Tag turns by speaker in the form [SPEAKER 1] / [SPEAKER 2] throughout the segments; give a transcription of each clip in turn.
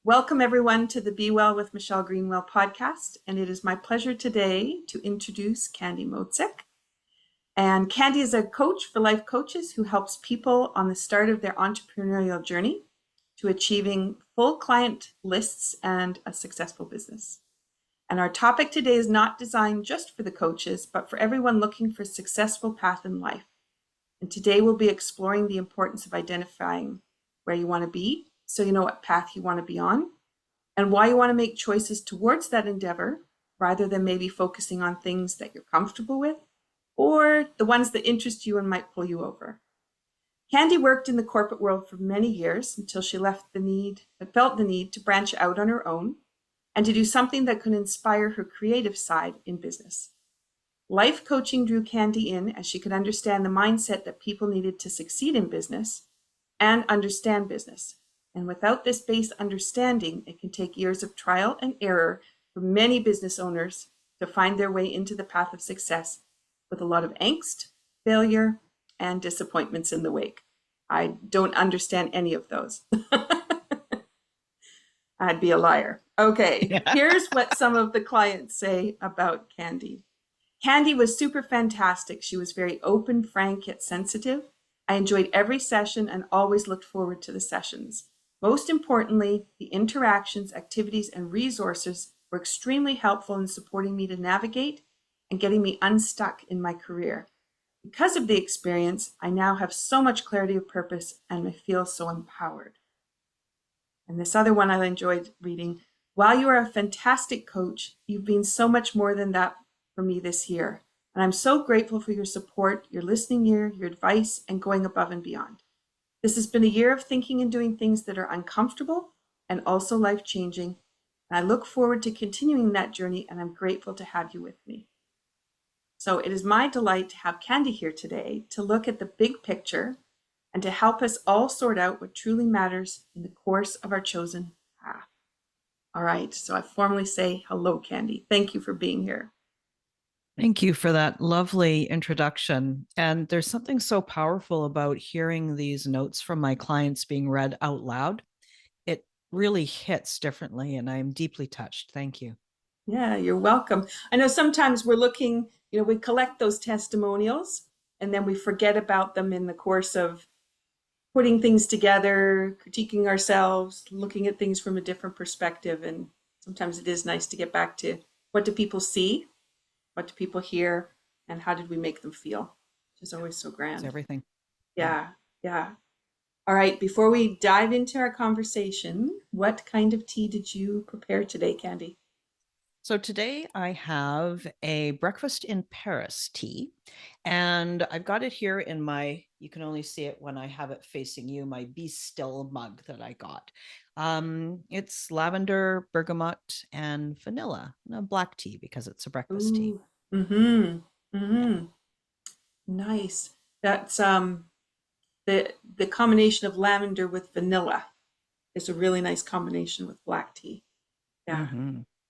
[SPEAKER 1] Welcome everyone to the Be Well with Michelle Greenwell podcast. And it is my pleasure today to introduce Candy Motzek. And Candy is a coach for life coaches who helps people on the start of their entrepreneurial journey to achieving full client lists and a successful business. And our topic today is not designed just for the coaches, but for everyone looking for a successful path in life. And today we'll be exploring the importance of identifying where you want to be so you know what path you want to be on and why you want to make choices towards that endeavor rather than maybe focusing on things that you're comfortable with or the ones that interest you and might pull you over. Candy worked in the corporate world for many years until she felt the need to branch out on her own and to do something that could inspire her creative side in business. Life coaching drew Candy in as she could understand the mindset that people needed to succeed in business and understand business. And without this base understanding, it can take years of trial and error for many business owners to find their way into the path of success with a lot of angst, failure, and disappointments in the wake. I don't understand any of those. I'd be a liar. Okay, yeah. Here's what some of the clients say about Candy. Candy was super fantastic. She was very open, frank, yet sensitive. I enjoyed every session and always looked forward to the sessions. Most importantly, the interactions, activities, and resources were extremely helpful in supporting me to navigate and getting me unstuck in my career. Because of the experience, I now have so much clarity of purpose and I feel so empowered. And this other one I enjoyed reading. While you are a fantastic coach, you've been so much more than that for me this year. And I'm so grateful for your support, your listening ear, your advice, and going above and beyond. This has been a year of thinking and doing things that are uncomfortable and also life-changing. And I look forward to continuing that journey, and I'm grateful to have you with me. So it is my delight to have Candy here today to look at the big picture and to help us all sort out what truly matters in the course of our chosen path. All right, so I formally say hello, Candy. Thank you for being here.
[SPEAKER 2] Thank you for that lovely introduction. And there's something so powerful about hearing these notes from my clients being read out loud. It really hits differently, and I'm deeply touched. Thank you.
[SPEAKER 1] Yeah, you're welcome. I know sometimes we're looking, we collect those testimonials and then we forget about them in the course of putting things together, critiquing ourselves, looking at things from a different perspective. And sometimes it is nice to get back to what do people see? What do people hear, and how did we make them feel? Which is always so grand.
[SPEAKER 2] It's everything.
[SPEAKER 1] Yeah. All right, before we dive into our conversation, what kind of tea did you prepare today, Candy?
[SPEAKER 2] So today I have a breakfast in Paris tea, and I've got it here in you can only see it when I have it facing you, my Be Still mug that I got. It's lavender, bergamot, and vanilla, a black tea because it's a breakfast tea.
[SPEAKER 1] Nice. That's the combination of lavender with vanilla is a really nice combination with black tea. Yeah.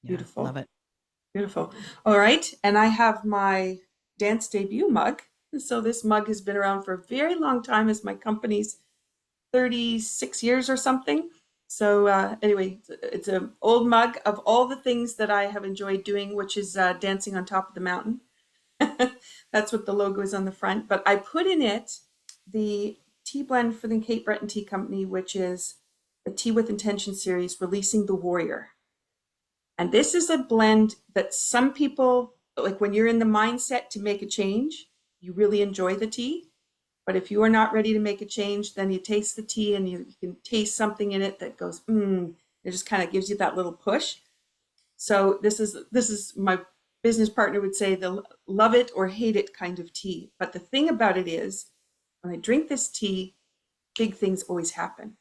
[SPEAKER 1] Beautiful.
[SPEAKER 2] Love it.
[SPEAKER 1] Beautiful. All right. And I have my dance debut mug. So this mug has been around for a very long time as my company's 36 years or something. So anyway, it's an old mug of all the things that I have enjoyed doing, which is dancing on top of the mountain. That's what the logo is on the front. But I put in it the tea blend for the Cape Breton Tea Company, which is the Tea with Intention series, Releasing the Warrior. And this is a blend that some people, like when you're in the mindset to make a change, you really enjoy the tea. But if you are not ready to make a change, then you taste the tea and you can taste something in it that goes, it just kind of gives you that little push. So this is my business partner would say the love it or hate it kind of tea. But the thing about it is when I drink this tea, big things always happen.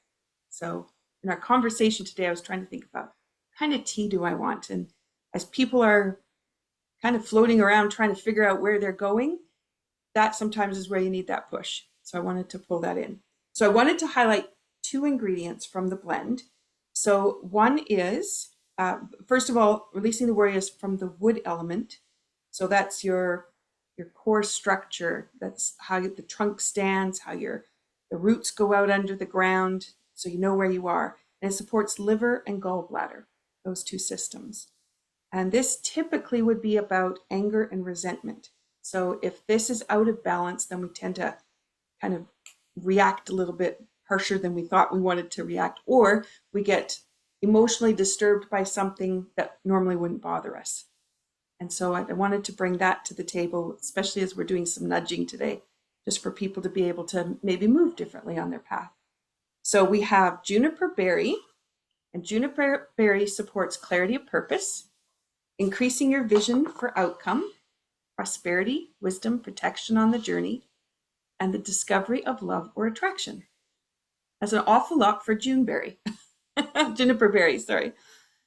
[SPEAKER 1] So in our conversation today, I was trying to think about what kind of tea do I want? And as people are kind of floating around trying to figure out where they're going, that sometimes is where you need that push. So I wanted to pull that in. So I wanted to highlight two ingredients from the blend. So one is, first of all, releasing the warriors from the wood element. So that's your core structure. That's how the trunk stands, how the roots go out under the ground, so you know where you are. and it supports liver and gallbladder, those two systems. And this typically would be about anger and resentment. So if this is out of balance, then we tend to kind of react a little bit harsher than we thought we wanted to react, or we get emotionally disturbed by something that normally wouldn't bother us. And so I wanted to bring that to the table, especially as we're doing some nudging today, just for people to be able to maybe move differently on their path. So we have juniper berry, and juniper berry supports clarity of purpose, increasing your vision for outcome, prosperity, wisdom, protection on the journey, and the discovery of love or attraction. That's an awful lot for Juneberry. Juniper berry, sorry.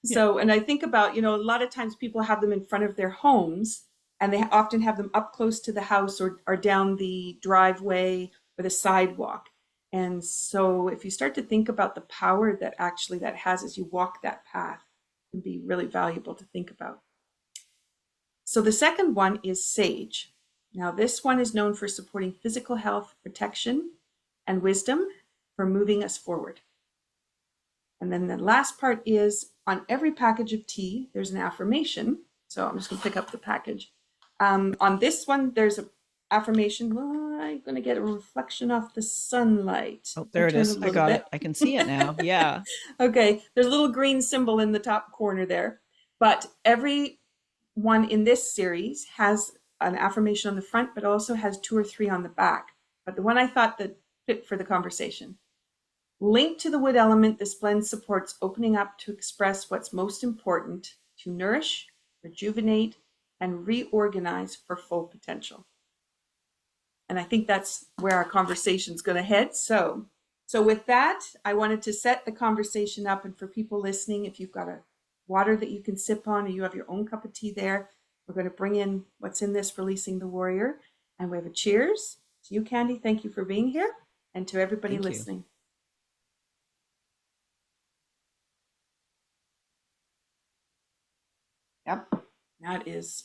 [SPEAKER 2] Yeah.
[SPEAKER 1] So, and I think about, a lot of times people have them in front of their homes, and they often have them up close to the house or down the driveway or the sidewalk. And so if you start to think about the power that actually that has as you walk that path, it can be really valuable to think about. So the second one is sage. Now, this one is known for supporting physical health, protection, and wisdom for moving us forward. And then the last part is on every package of tea, there's an affirmation. So I'm just going to pick up the package. On this one, there's an affirmation. Well, I'm going to get a reflection off the sunlight.
[SPEAKER 2] Oh, there it is. I got it. I can see it now. Yeah.
[SPEAKER 1] Okay. There's a little green symbol in the top corner there. But every one in this series has an affirmation on the front, but also has 2 or 3 on the back. But the one I thought that fit for the conversation. Linked to the wood element, this blend supports opening up to express what's most important, to nourish, rejuvenate, and reorganize for full potential. And I think that's where our conversation is going to head. So with that, I wanted to set the conversation up. And for people listening, if you've got a water that you can sip on, or you have your own cup of tea there, we're going to bring in what's in this, Releasing the Warrior. And we have a cheers to you, Candy. Thank you for being here. And to everybody listening. Yep, that is.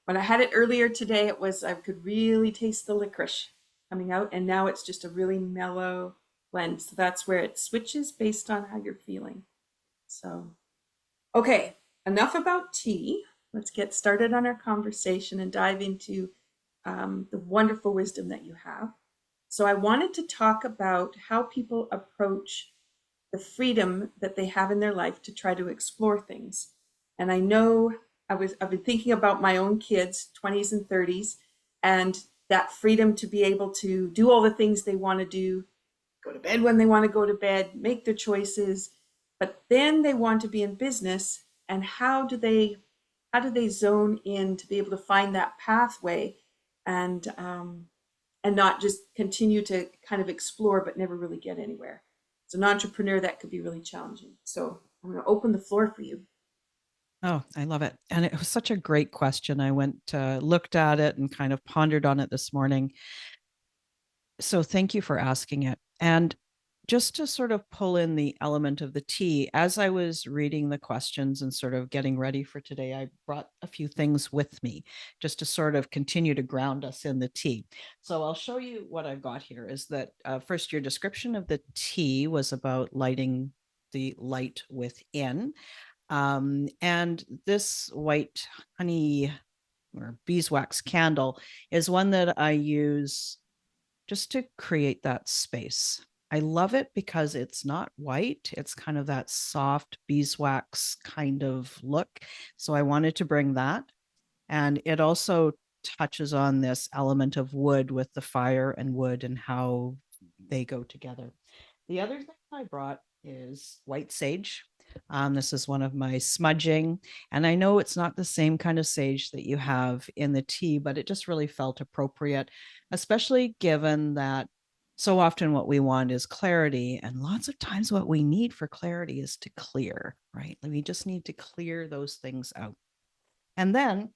[SPEAKER 1] When I had it earlier today, I could really taste the licorice coming out, and now it's just a really mellow blend. So that's where it switches based on how you're feeling. So, okay, enough about tea. Let's get started on our conversation and dive into the wonderful wisdom that you have. So I wanted to talk about how people approach the freedom that they have in their life to try to explore things. And I know I've been thinking about my own kids, 20s and 30s, and that freedom to be able to do all the things they want to do, go to bed when they want to go to bed, make their choices, but then they want to be in business. And how do they zone in to be able to find that pathway and not just continue to kind of explore but never really get anywhere? As an entrepreneur, that could be really challenging. So I'm going to open the floor for you.
[SPEAKER 2] Oh, I love it. And it was such a great question. I looked at it and kind of pondered on it this morning. So thank you for asking it. And just to sort of pull in the element of the tea, as I was reading the questions and sort of getting ready for today, I brought a few things with me just to sort of continue to ground us in the tea. So I'll show you what I've got here is that first, your description of the tea was about lighting the light within. And this white honey or beeswax candle is one that I use just to create that space. I love it because it's not white. It's kind of that soft beeswax kind of look. So I wanted to bring that. And it also touches on this element of wood with the fire and wood and how they go together. The other thing I brought is white sage. This is one of my smudging, and I know it's not the same kind of sage that you have in the tea, but it just really felt appropriate, especially given that so often what we want is clarity, and lots of times what we need for clarity is to clear, right? We just need to clear those things out. And then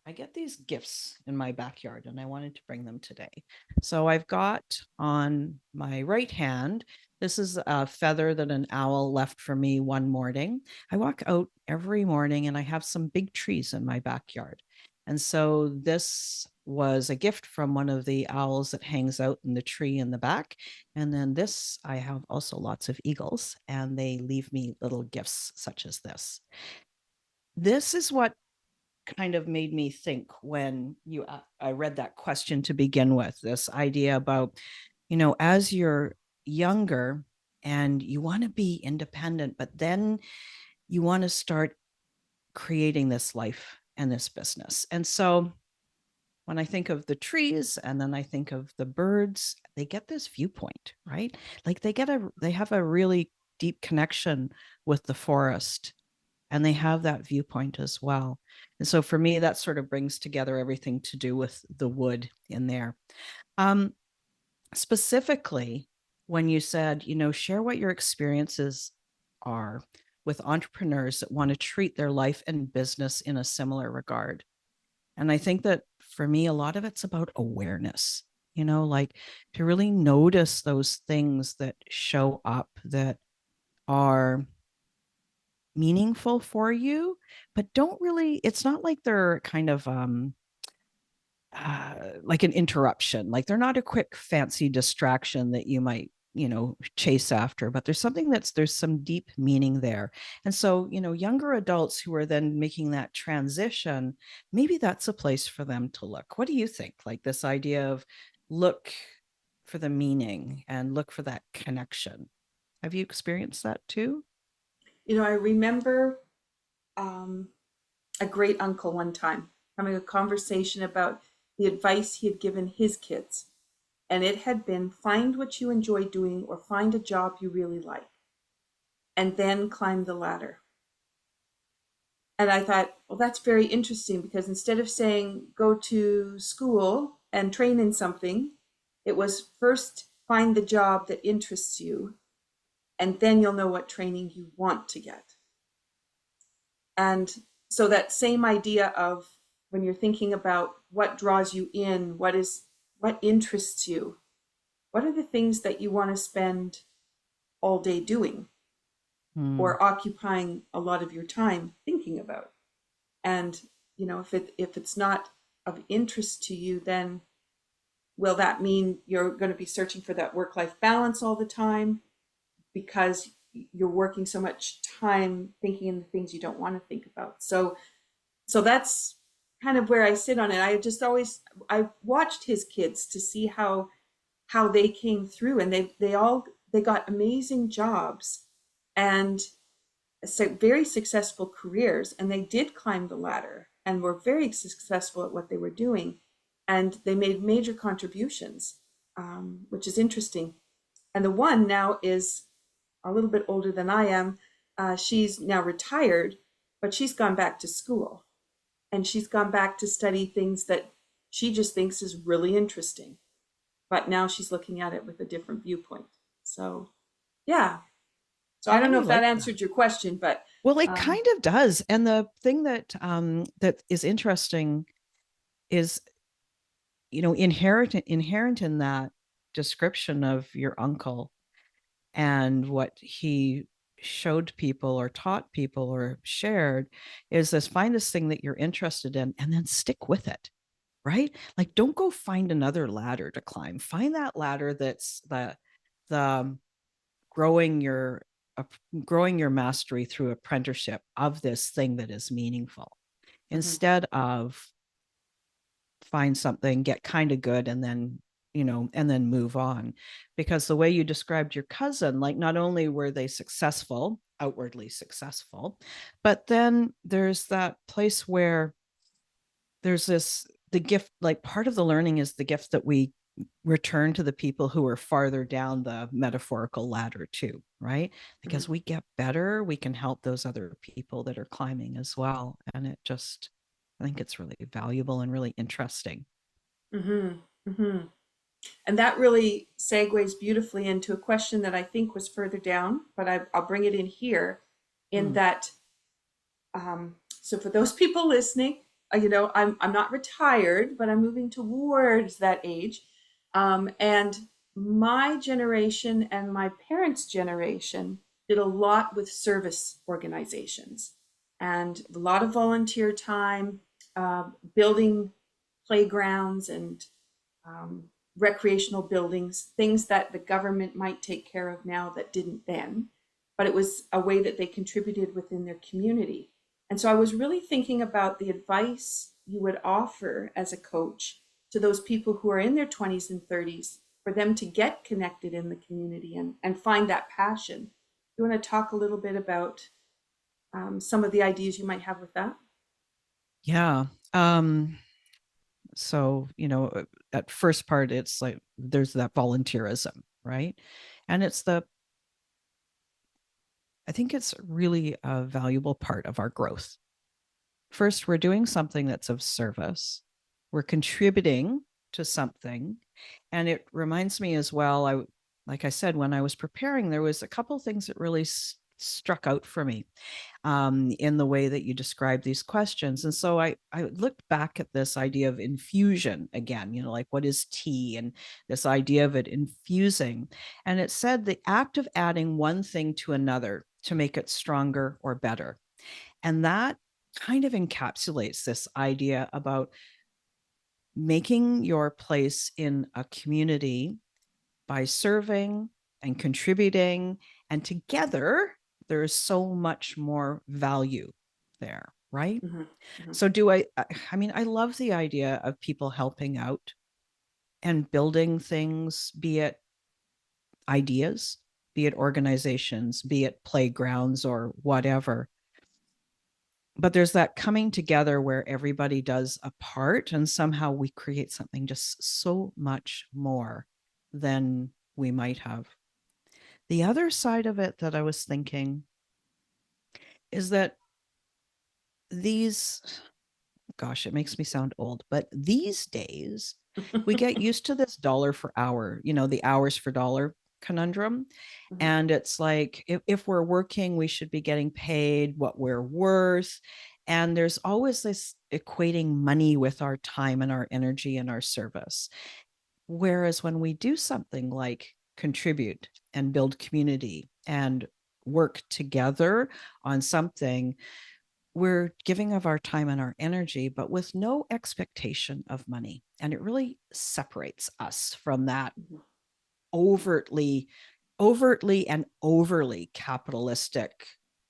[SPEAKER 2] I get these gifts in my backyard and I wanted to bring them today. So I've got on my right hand, this is a feather that an owl left for me one morning. I walk out every morning and I have some big trees in my backyard. And so this was a gift from one of the owls that hangs out in the tree in the back. And then this, I have also lots of eagles, and they leave me little gifts such as this. This is what kind of made me think when I read that question to begin with, this idea about, as you're younger and you want to be independent, but then you want to start creating this life and this business. And so when I think of the trees and then I think of the birds, they get this viewpoint, right? Like they have a really deep connection with the forest, and they have that viewpoint as well. And so for me, that sort of brings together everything to do with the wood in there. Um, Specifically, when you said, share what your experiences are with entrepreneurs that want to treat their life and business in a similar regard. And I think that for me, a lot of it's about awareness, like to really notice those things that show up that are meaningful for you, but don't really, it's not like they're kind of like an interruption. Like they're not a quick fancy distraction that you might, chase after, but there's some deep meaning there. And so, younger adults who are then making that transition, maybe that's a place for them to look. What do you think? Like this idea of look for the meaning and look for that connection. Have you experienced that too?
[SPEAKER 1] I remember um, a great uncle one time having a conversation about the advice he had given his kids. And it had been find what you enjoy doing or find a job you really like, and then climb the ladder. And I thought, well, that's very interesting because instead of saying go to school and train in something, it was first find the job that interests you, and then you'll know what training you want to get. And so that same idea of when you're thinking about what draws you in, what interests you, what are the things that you want to spend all day doing
[SPEAKER 2] Hmm.
[SPEAKER 1] or occupying a lot of your time thinking about? And if it's not of interest to you, then will that mean you're going to be searching for that work-life balance all the time because you're working so much time thinking in the things you don't want to think about? So that's kind of where I sit on it. I watched his kids to see how they came through, and they got amazing jobs and very successful careers, and they did climb the ladder and were very successful at what they were doing, and they made major contributions, which is interesting. And the one now is a little bit older than I am. She's now retired, but she's gone back to school, and she's gone back to study things that she just thinks is really interesting. But now she's looking at it with a different viewpoint. So, yeah. So
[SPEAKER 2] I
[SPEAKER 1] I don't know
[SPEAKER 2] really
[SPEAKER 1] if that
[SPEAKER 2] like that.
[SPEAKER 1] answered your question, but
[SPEAKER 2] Well, it
[SPEAKER 1] um,
[SPEAKER 2] kind of does. And the thing that is interesting is, inherent in that description of your uncle and what he showed people or taught people or shared is this: find this thing that you're interested in and then stick with it, right? Like don't go find another ladder to climb. Find that ladder that's the growing your uh, growing your mastery through apprenticeship of this thing that is meaningful,
[SPEAKER 1] mhm,
[SPEAKER 2] instead of find something, get kind of good, and then and then move on. Because the way you described your cousin, like not only were they successful, outwardly successful, but then there's that place where there's this the gift, like part of the learning is the gift that we return to the people who are farther down the metaphorical ladder too, right? Like as
[SPEAKER 1] mhm,
[SPEAKER 2] we get better, we can help those other people that are climbing as well. And I think it's really valuable and really interesting.
[SPEAKER 1] mhm, mhm. And that really segues beautifully into a question that I think was further down, but I'll bring it in here. In
[SPEAKER 2] Mm.
[SPEAKER 1] that, so for those people listening, I'm not retired, but I'm moving towards that age, and my generation and my parents' generation did a lot with service organizations and a lot of volunteer time, building playgrounds and recreational buildings, things that the government might take care of now that didn't then, but it was a way that they contributed within their community. And so I was really thinking about the advice you would offer as a coach to those people who are in their 20s and 30s for them to get connected in the community and find that passion. You want to talk a little bit about some of the ideas you might have with that?
[SPEAKER 2] Yeah. So, at first part, it's like there's that volunteerism, right? And I think it's really a valuable part of our growth. First, we're doing something that's of service. We're contributing to something. And it reminds me as well, like I said, when I was preparing, there was a couple things that really struck out for me in the way that you describe these questions. And so I looked back at this idea of infusion again, like what is tea and this idea of it infusing. And it said the act of adding one thing to another to make it stronger or better. And that kind of encapsulates this idea about making your place in a community by serving and contributing. And together, there is so much more value there, right?
[SPEAKER 1] Mm-hmm. Mm-hmm.
[SPEAKER 2] So, I mean, I love the idea of people helping out and building things, be it ideas, be it organizations, be it playgrounds or whatever. But there's that coming together where everybody does a part and somehow we create something just so much more than we might have. The other side of it that I was thinking is that these, gosh, it makes me sound old, but these days we get used to this dollar for hour, the hours for dollar conundrum.
[SPEAKER 1] Mm-hmm.
[SPEAKER 2] And it's like, if we're working, we should be getting paid what we're worth. And there's always this equating money with our time and our energy and our service. Whereas when we do something like contribute and build community and work together on something, we're giving of our time and our energy, but with no expectation of money. And it really separates us from that
[SPEAKER 1] Mm-hmm.
[SPEAKER 2] overtly, overtly and overly capitalistic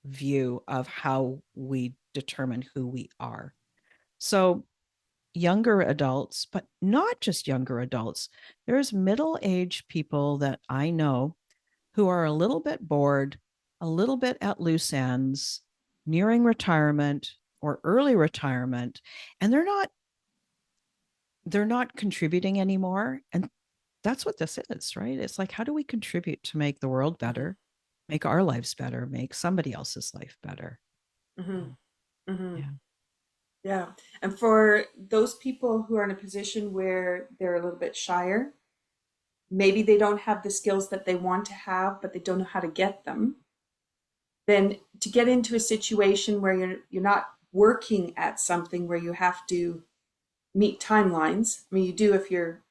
[SPEAKER 2] view of how we determine who we are. So younger adults, but not just younger adults, there's middle-aged people that I know who are a little bit bored, a little bit at loose ends, nearing retirement or early retirement, and they're not contributing anymore. And that's what this is, right? It's like, how do we contribute to make the world better, make our lives better, make somebody else's life better?
[SPEAKER 1] Mm-hmm. Mm-hmm.
[SPEAKER 2] Yeah.
[SPEAKER 1] Yeah. And for those people who are in a position where they're a little bit shyer, maybe they don't have the skills that they want to have, but they don't know how to get them, then to get into a situation where you're not working at something where you have to meet timelines. I mean, you do if you're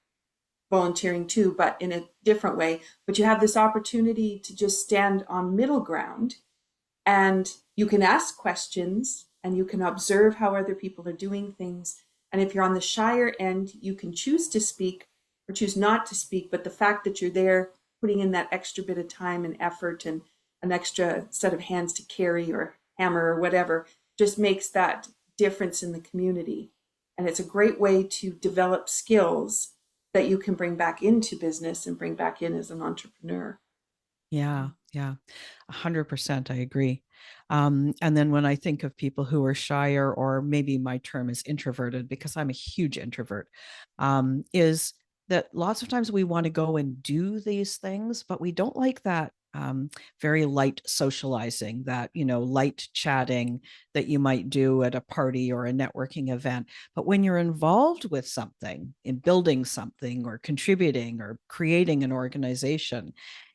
[SPEAKER 1] volunteering too, but in a different way. But you have this opportunity to just stand on middle ground and you can ask questions and you can observe how other people are doing things. And if you're on the shyer end, you can choose to speak or choose not to speak. But the fact that you're there putting in that extra bit of time and effort and an extra set of hands to carry or hammer or whatever just makes that difference in the community. And it's a great way to develop skills that you can bring back into business and bring back in as an entrepreneur.
[SPEAKER 2] Yeah, yeah, 100%. I agree. And then when I think of people who are shyer, or maybe my term is introverted because I'm a huge introvert, is that lots of times we want to go and do these things, but we don't like that very light socializing, that, light chatting that you might do at a party or a networking event. But when you're involved with something, in building something or contributing or creating an organization,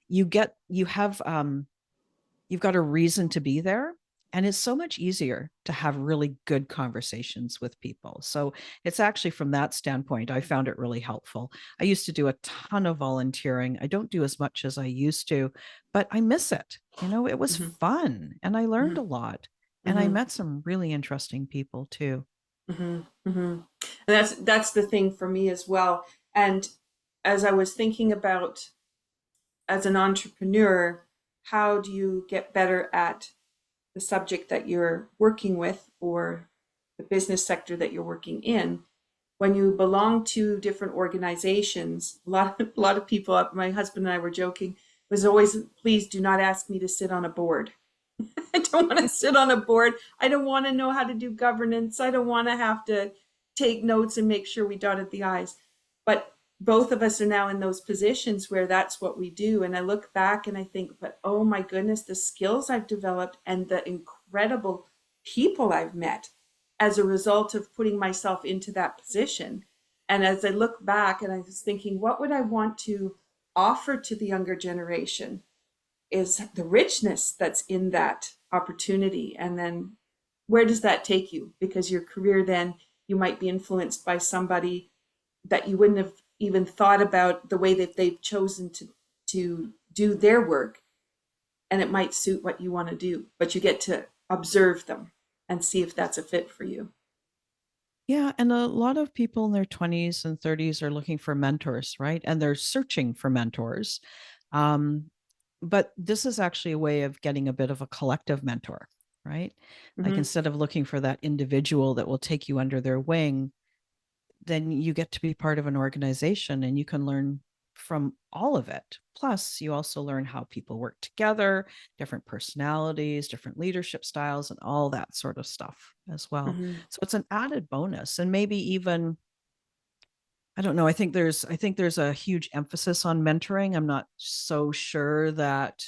[SPEAKER 2] you've got a reason to be there, and it's so much easier to have really good conversations with people. So it's actually, from that standpoint, I found it really helpful. I used to do a ton of volunteering. I don't do as much as I used to, but I miss it. It was
[SPEAKER 1] Mm-hmm.
[SPEAKER 2] fun and I learned
[SPEAKER 1] Mm-hmm.
[SPEAKER 2] a lot, and I
[SPEAKER 1] Mm-hmm.
[SPEAKER 2] met some really interesting people too.
[SPEAKER 1] hmm hmm And that's the thing for me as well. And as I was thinking about as an entrepreneur, how do you get better at the subject that you're working with or the business sector that you're working in? When you belong to different organizations, a lot of people, my husband and I were joking, was always, please do not ask me to sit on a board. I don't want to sit on a board. I don't want to know how to do governance. I don't want to have to take notes and make sure we dotted the I's. But both of us are now in those positions where that's what we do. And I look back and I think, but oh my goodness, the skills I've developed and the incredible people I've met as a result of putting myself into that position. And as I look back and I was thinking, what would I want to offer to the younger generation? Is the richness that's in that opportunity. And then where does that take you? Because your career then, you might be influenced by somebody that you wouldn't have even thought about the way that they've chosen to do their work, and it might suit what you want to do, but you get to observe them and see if that's a fit for you.
[SPEAKER 2] Yeah, and a lot of people in their 20s and 30s are looking for mentors, right? And they're searching for mentors. Um, but this is actually a way of getting a bit of a collective mentor, right? Like
[SPEAKER 1] Mm-hmm,
[SPEAKER 2] instead of looking for that individual that will take you under their wing, then you get to be part of an organization and you can learn from all of it. Plus, you also learn how people work together, different personalities, different leadership styles, and all that sort of stuff as well.
[SPEAKER 1] mm-hmm,
[SPEAKER 2] So it's an added bonus. And maybe even, I don't know, I think there's a huge emphasis on mentoring. I'm not so sure that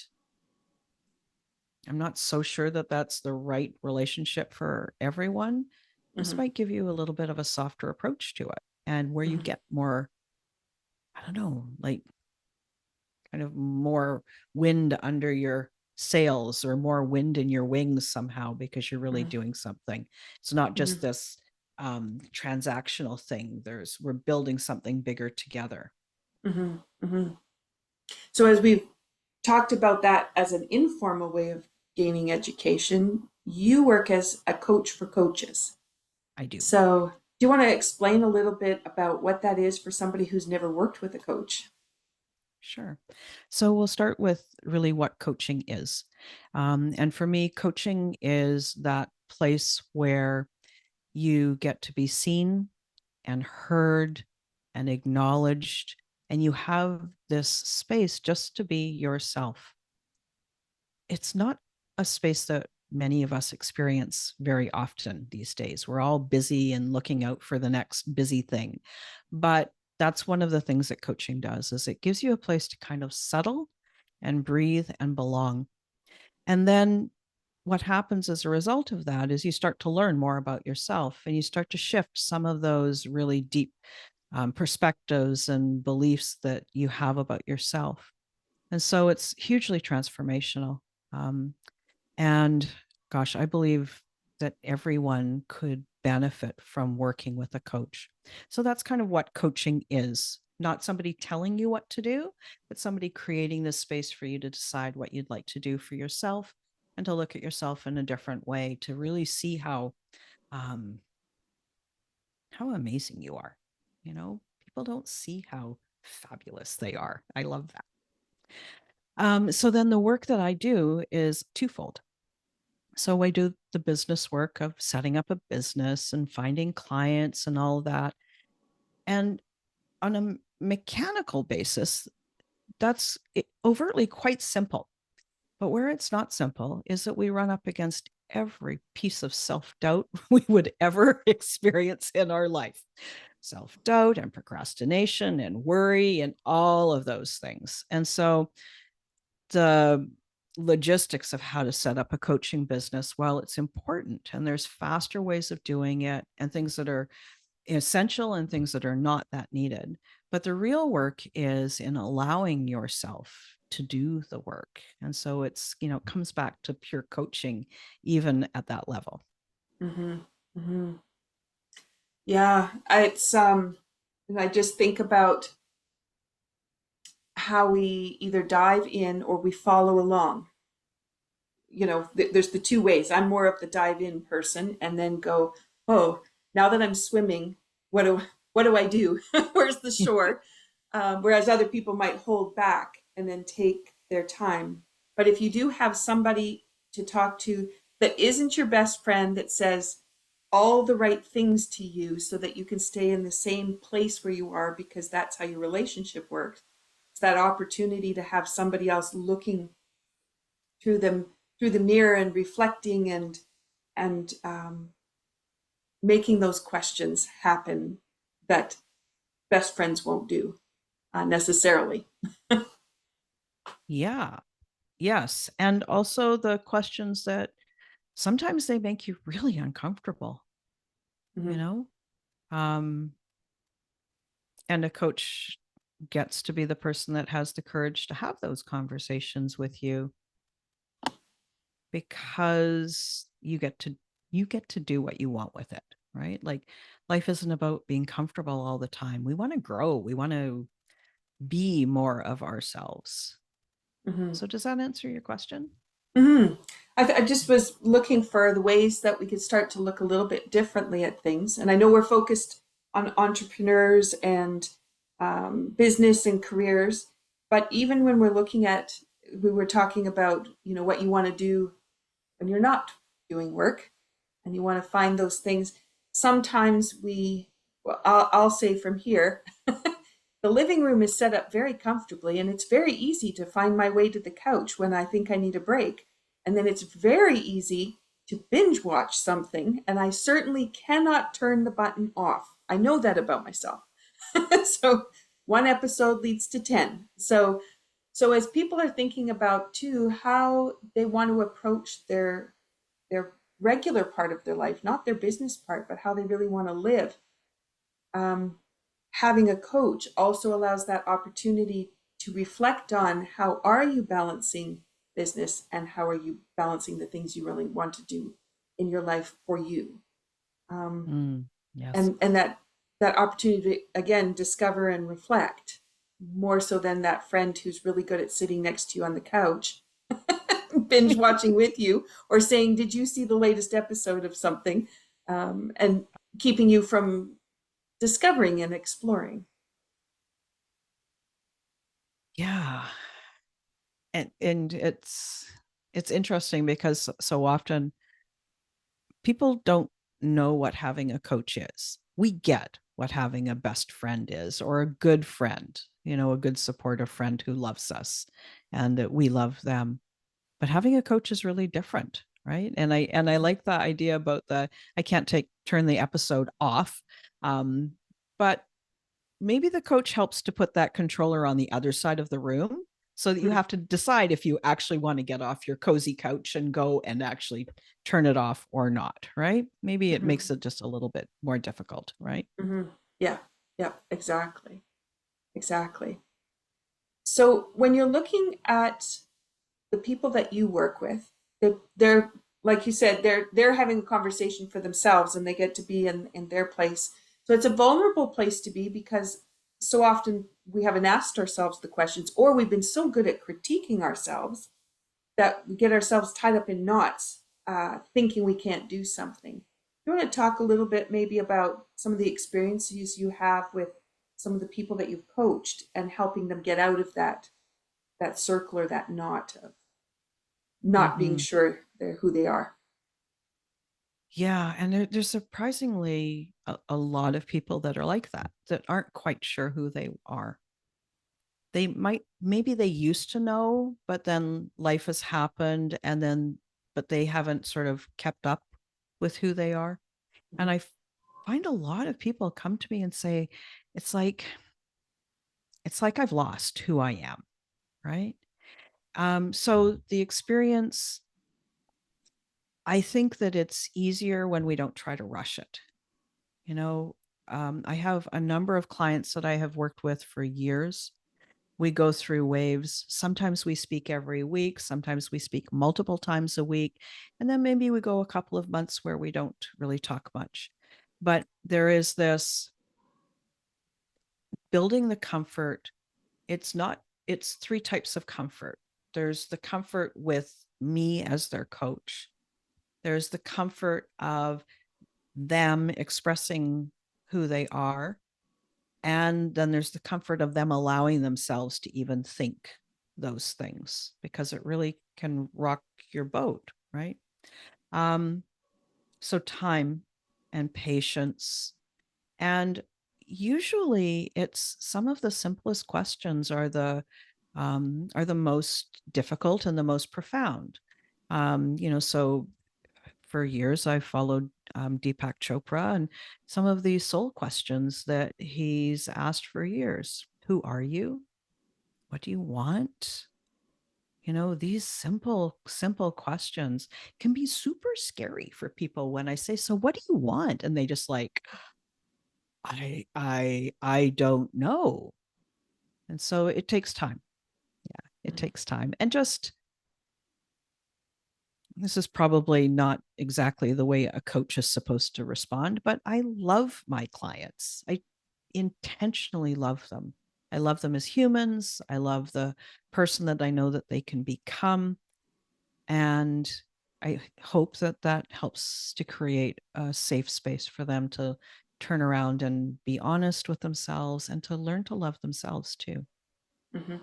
[SPEAKER 2] that's the right relationship for everyone. This
[SPEAKER 1] mm-hmm,
[SPEAKER 2] might give you a little bit of a softer approach to it and where you
[SPEAKER 1] mm-hmm,
[SPEAKER 2] get more, I don't know, like kind of more wind under your sails or more wind in your wings somehow because you're really doing something. It's not
[SPEAKER 1] mm-hmm,
[SPEAKER 2] just this transactional thing. We're building something bigger together.
[SPEAKER 1] mm-hmm, mm-hmm. So as we've talked about that as an informal way of gaining education, you work as a coach for coaches.
[SPEAKER 2] I do.
[SPEAKER 1] So do you want to explain a little bit about what that is for somebody who's never worked with a coach?
[SPEAKER 2] Sure. So we'll start with really what coaching is. And for me, coaching is that place where you get to be seen and heard and acknowledged, and you have this space just to be yourself. It's not a space that many of us experience very often these days. We're all busy and looking out for the next busy thing. But that's one of the things that coaching does is it gives you a place to kind of settle and breathe and belong. And then what happens as a result of that is you start to learn more about yourself and you start to shift some of those really deep perspectives and beliefs that you have about yourself. And so it's hugely transformational. Um, and gosh, I believe that everyone could benefit from working with a coach. So that's kind of what coaching is, not somebody telling you what to do, but somebody creating this space for you to decide what you'd like to do for yourself and to look at yourself in a different way to really see um, how amazing you are. You know, people don't see how fabulous they are. I love that. So then the work that I do is twofold. So I do the business work of setting up a business and finding clients and all of that. And on a mechanical basis, that's overtly quite simple. But where it's not simple is that we run up against every piece of self doubt we would ever experience in our life, self doubt and procrastination and worry and all of those things. And so the logistics of how to set up a coaching business, while it's important and there's faster ways of doing it and things that are essential and things that are not that needed. But the real work is in allowing yourself to do the work. And so it comes back to pure coaching, even at that level.
[SPEAKER 1] Mm-hmm, mm-hmm. Yeah, and I just think about how we either dive in or we follow along. There's the two ways. I'm more of the dive in person and then go, oh, now that I'm swimming, what do I do? Where's the shore? Whereas other people might hold back and then take their time. But if you do have somebody to talk to that isn't your best friend, that says all the right things to you so that you can stay in the same place where you are, because that's how your relationship works, it's that opportunity to have somebody else looking through them, through the mirror, and reflecting, and making those questions happen that best friends won't do necessarily.
[SPEAKER 2] Yeah. Yes. And also the questions that sometimes they make you really uncomfortable, you
[SPEAKER 1] Mm-hmm.
[SPEAKER 2] know? Um, and a coach gets to be the person that has the courage to have those conversations with you, because you get to do what you want with it, right? Like, life isn't about being comfortable all the time. We want to grow. We want to be more of ourselves.
[SPEAKER 1] Mm-hmm.
[SPEAKER 2] So does that answer your question?
[SPEAKER 1] Mm-hmm. I just was looking for the ways that we could start to look a little bit differently at things. And I know we're focused on entrepreneurs and business and careers, but even when we're looking at, we were talking about, what you want to do when you're not doing work and you want to find those things. Sometimes well, I'll say from here, the living room is set up very comfortably, and it's very easy to find my way to the couch when I think I need a break. And then it's very easy to binge watch something, and I certainly cannot turn the button off. I know that about myself. So one episode leads to 10. So as people are thinking about too how they want to approach their regular part of their life, not their business part, but how they really want to live, um, having a coach also allows that opportunity to reflect on how are you balancing business and how are you balancing the things you really want to do in your life for you, um,
[SPEAKER 2] Mm, yes.
[SPEAKER 1] and that opportunity to again discover and reflect, more so than that friend who's really good at sitting next to you on the couch binge watching with you, or saying, did you see the latest episode of something, and keeping you from discovering and exploring.
[SPEAKER 2] Yeah. And it's interesting because so often people don't know what having a coach is. We get what having a best friend is, or a good friend, a good supportive friend who loves us and that we love them. But having a coach is really different, right? And I like the idea about the I can't take turn the episode off. But maybe the coach helps to put that controller on the other side of the room, so that you have to decide if you actually want to get off your cozy couch and go and actually turn it off or not, right? Maybe it
[SPEAKER 1] Mm-hmm.
[SPEAKER 2] makes it just a little bit more difficult, right?
[SPEAKER 1] Mm-hmm. Yeah, yeah, exactly, exactly. So when you're looking at the people that you work with, they're like you said, they're having a conversation for themselves, and they get to be in their place. So it's a vulnerable place to be, because so often we haven't asked ourselves the questions, or we've been so good at critiquing ourselves that we get ourselves tied up in knots, thinking we can't do something. You want to talk a little bit maybe about some of the experiences you have with some of the people that you've coached, and helping them get out of that circle, or that knot of not being
[SPEAKER 2] Mm-hmm.
[SPEAKER 1] sure they're who they are.
[SPEAKER 2] Yeah, and there's surprisingly a lot of people that are like that aren't quite sure who they are. They might maybe they used to know, but then life has happened, and then but they haven't sort of kept up with who they are. And I find a lot of people come to me and say, it's like it's like I've lost who I am, right? So the experience, I think that it's easier when we don't try to rush it. You know, I have a number of clients that I have worked with for years. We go through waves. Sometimes we speak every week, sometimes we speak multiple times a week, and then maybe we go a couple of months where we don't really talk much. But there is this building the comfort. It's three types of comfort. There's the comfort with me as their coach. There's the comfort of them expressing who they are. And then there's the comfort of them allowing themselves to even think those things, because it really can rock your boat, right? Um, so time and patience. And usually it's some of the simplest questions are the most difficult and the most profound. So for years I followed Deepak Chopra, and some of these soul questions that he's asked for years. Who are you? What do you want? These simple questions can be super scary for people when I say, so what do you want? And they just like, I don't know. And so it takes time. Yeah, it takes time. And just, this is probably not exactly the way a coach is supposed to respond, but I love my clients. I intentionally love them. I love them as humans. I love the person that I know that they can become. And I hope that that helps to create a safe space for them to turn around and be honest with themselves and to learn to love themselves too.
[SPEAKER 1] Hmm.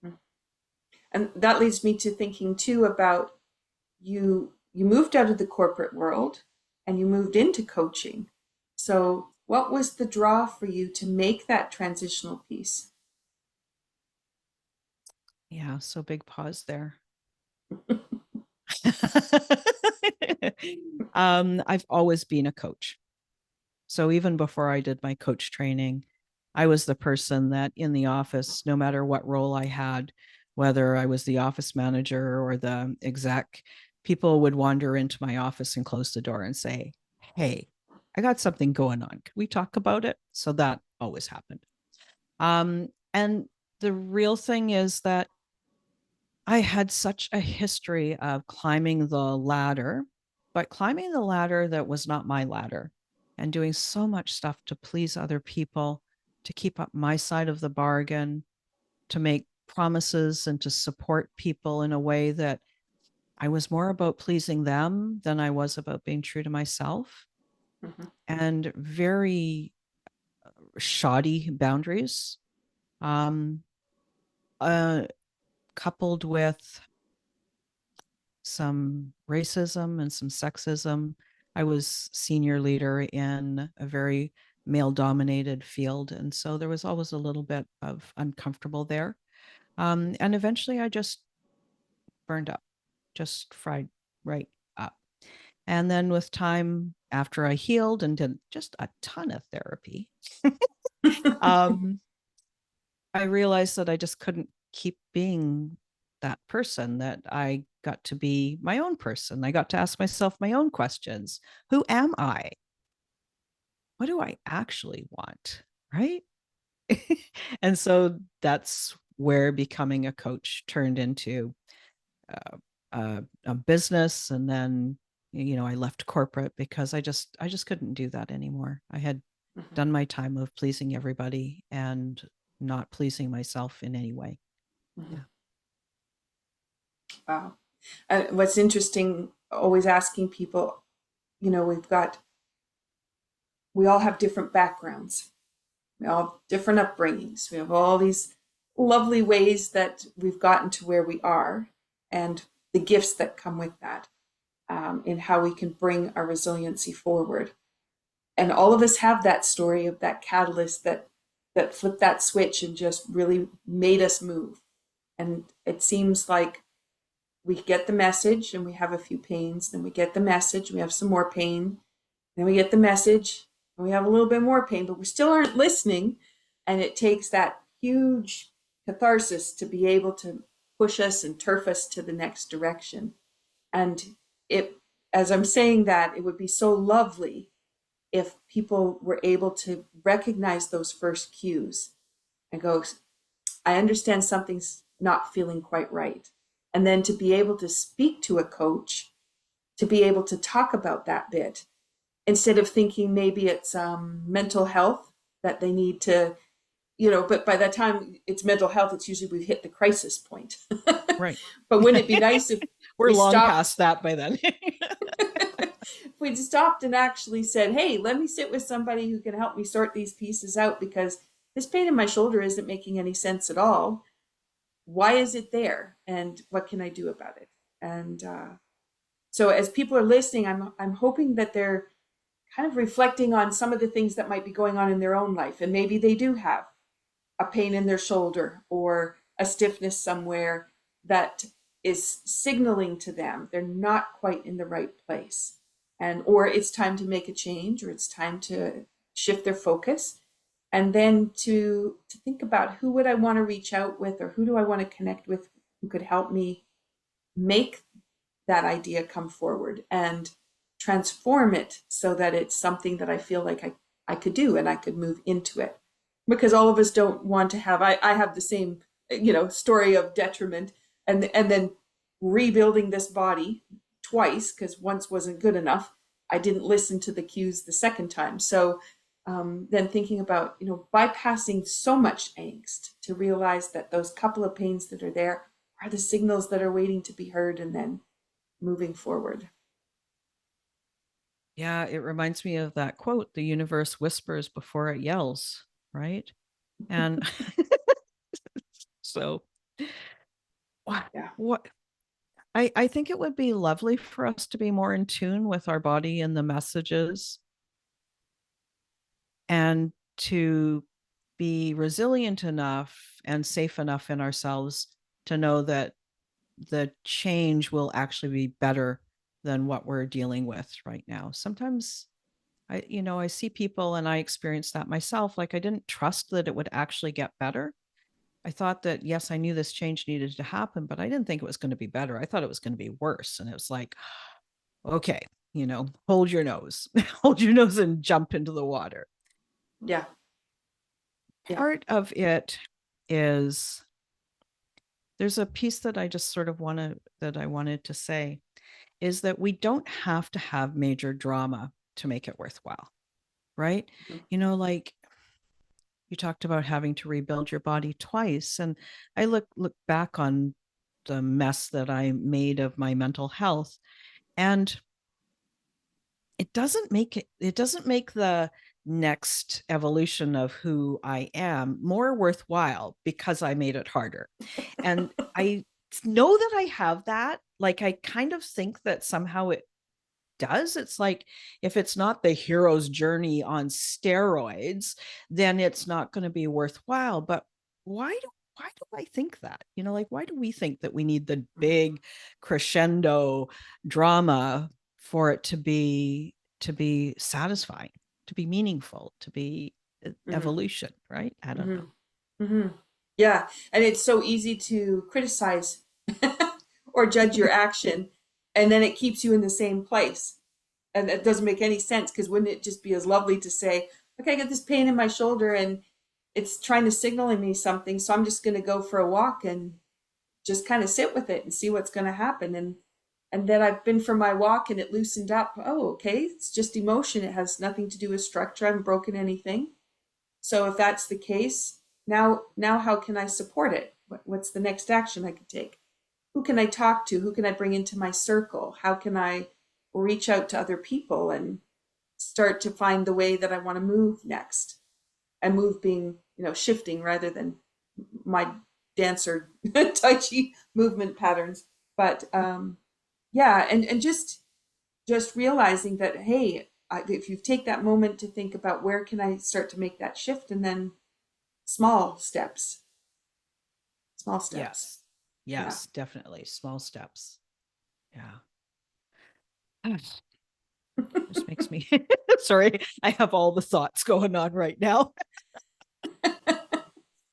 [SPEAKER 1] Hmm. And that leads me to thinking too about you moved out of the corporate world and you moved into coaching. So what was the draw for you to make that transitional piece?
[SPEAKER 2] Yeah, so big pause there. I've always been a coach. So even before I did my coach training, I was the person that in the office, no matter what role I had, whether I was the office manager or the exec, people would wander into my office and close the door and say, "Hey, I got something going on. Can we talk about it?" So that always happened. And the real thing is that I had such a history of climbing the ladder, but climbing the ladder that was not my ladder, and doing so much stuff to please other people, to keep up my side of the bargain, to make promises and to support people in a way that I was more about pleasing them than I was about being true to myself,
[SPEAKER 1] Hmm.
[SPEAKER 2] and very shoddy boundaries. Um, uh, Coupled with some racism and some sexism. I was senior leader in a very male dominated field. And so there was always a little bit of uncomfortable there. And eventually I just burned up, just fried right up. And then with time, after I healed and did just a ton of therapy, um, I realized that I just couldn't keep being that person, that I got to be my own person. I got to ask myself my own questions. Who am I? What do I actually want? Right. And so that's where becoming a coach turned into a business. And then, I left corporate because I just couldn't do that anymore. I had
[SPEAKER 1] Hmm.
[SPEAKER 2] done my time of pleasing everybody and not pleasing myself in any way.
[SPEAKER 1] Hmm.
[SPEAKER 2] Yeah.
[SPEAKER 1] Wow. What's interesting, always asking people, we all have different backgrounds. We all have different upbringings. We have all these lovely ways that we've gotten to where we are and the gifts that come with that, in how we can bring our resiliency forward. And all of us have that story of that catalyst that flipped that switch and just really made us move. And it seems like we get the message and we have a few pains, then we get the message, we have some more pain, then we get the message and we have a little bit more pain, but we still aren't listening. And it takes that huge catharsis to be able to push us and turf us to the next direction. And it, as I'm saying that, it would be so lovely if people were able to recognize those first cues and go, I understand something's not feeling quite right. And then to be able to speak to a coach, to be able to talk about that bit instead of thinking maybe it's mental health that they need to, but by the time it's mental health, it's usually we've hit the crisis point.
[SPEAKER 2] Right.
[SPEAKER 1] But wouldn't it be nice if
[SPEAKER 2] We're
[SPEAKER 1] we
[SPEAKER 2] long
[SPEAKER 1] stopped
[SPEAKER 2] past that by then.
[SPEAKER 1] if we'd stopped and actually said, hey, let me sit with somebody who can help me sort these pieces out, because this pain in my shoulder isn't making any sense at all. Why is it there? And what can I do about it? And so as people are listening, I'm hoping that they're kind of reflecting on some of the things that might be going on in their own life. And maybe they do have a pain in their shoulder or a stiffness somewhere that is signaling to them they're not quite in the right place. And or it's time to make a change, or it's time to shift their focus. And then to think about, who would I want to reach out with, or who do I want to connect with, who could help me make that idea come forward and transform it so that it's something that I feel like I could do and I could move into it. Because all of us don't want to have, I have the same, story of detriment, and then rebuilding this body twice, because once wasn't good enough. I didn't listen to the cues the second time. So then thinking about, bypassing so much angst to realize that those couple of pains that are there are the signals that are waiting to be heard, and then moving forward.
[SPEAKER 2] Yeah, it reminds me of that quote, the universe whispers before it yells, right? And so what
[SPEAKER 1] Yeah.
[SPEAKER 2] what I think it would be lovely for us to be more in tune with our body and the messages, and to be resilient enough and safe enough in ourselves to know that the change will actually be better than what we're dealing with right now. Sometimes I see people, and I experienced that myself. Like, I didn't trust that it would actually get better. I thought that, yes, I knew this change needed to happen, but I didn't think it was going to be better. I thought it was going to be worse. And it was like, okay, hold your nose, hold your nose and jump into the water.
[SPEAKER 1] Yeah. Yeah.
[SPEAKER 2] Part of it is, there's a piece that I just sort of that I wanted to say, is that we don't have to have major drama to make it worthwhile, right?
[SPEAKER 1] Mhm.
[SPEAKER 2] Like, you talked about having to rebuild your body twice, and I look back on the mess that I made of my mental health, and it doesn't make the next evolution of who I am more worthwhile because I made it harder. And I know that I have that. Like, I kind of think that somehow it does. It's like, if it's not the hero's journey on steroids, then it's not going to be worthwhile. But why do I think that? Like, why do we think that we need the big crescendo drama for it to be satisfying, to be meaningful, to be
[SPEAKER 1] Mhm.
[SPEAKER 2] evolution, right? I don't know.
[SPEAKER 1] Mhm. Mhm. Yeah, and it's so easy to criticize or judge your action, and then it keeps you in the same place. And that doesn't make any sense, because wouldn't it just be as lovely to say, okay, I got this pain in my shoulder and it's trying to signal in me something, so I'm just going to go for a walk and just kind of sit with it and see what's going to happen. And then I've been for my walk and it loosened up. Oh, okay, it's just emotion. It has nothing to do with structure. I haven't broken anything. So if that's the case, now how can I support it? What's the next action I could take? Who can I talk to? Who can I bring into my circle? How can I reach out to other people and start to find the way that I want to move next? And move being, shifting rather than my dancer Tai Chi movement patterns. But yeah, and just realizing that, hey, if you take that moment to think about, where can I start to make that shift, and then small steps, small steps.
[SPEAKER 2] Yes.
[SPEAKER 1] Yeah.
[SPEAKER 2] Yes, definitely. Small steps. Yeah. Just makes me sorry. I have all the thoughts going on right now.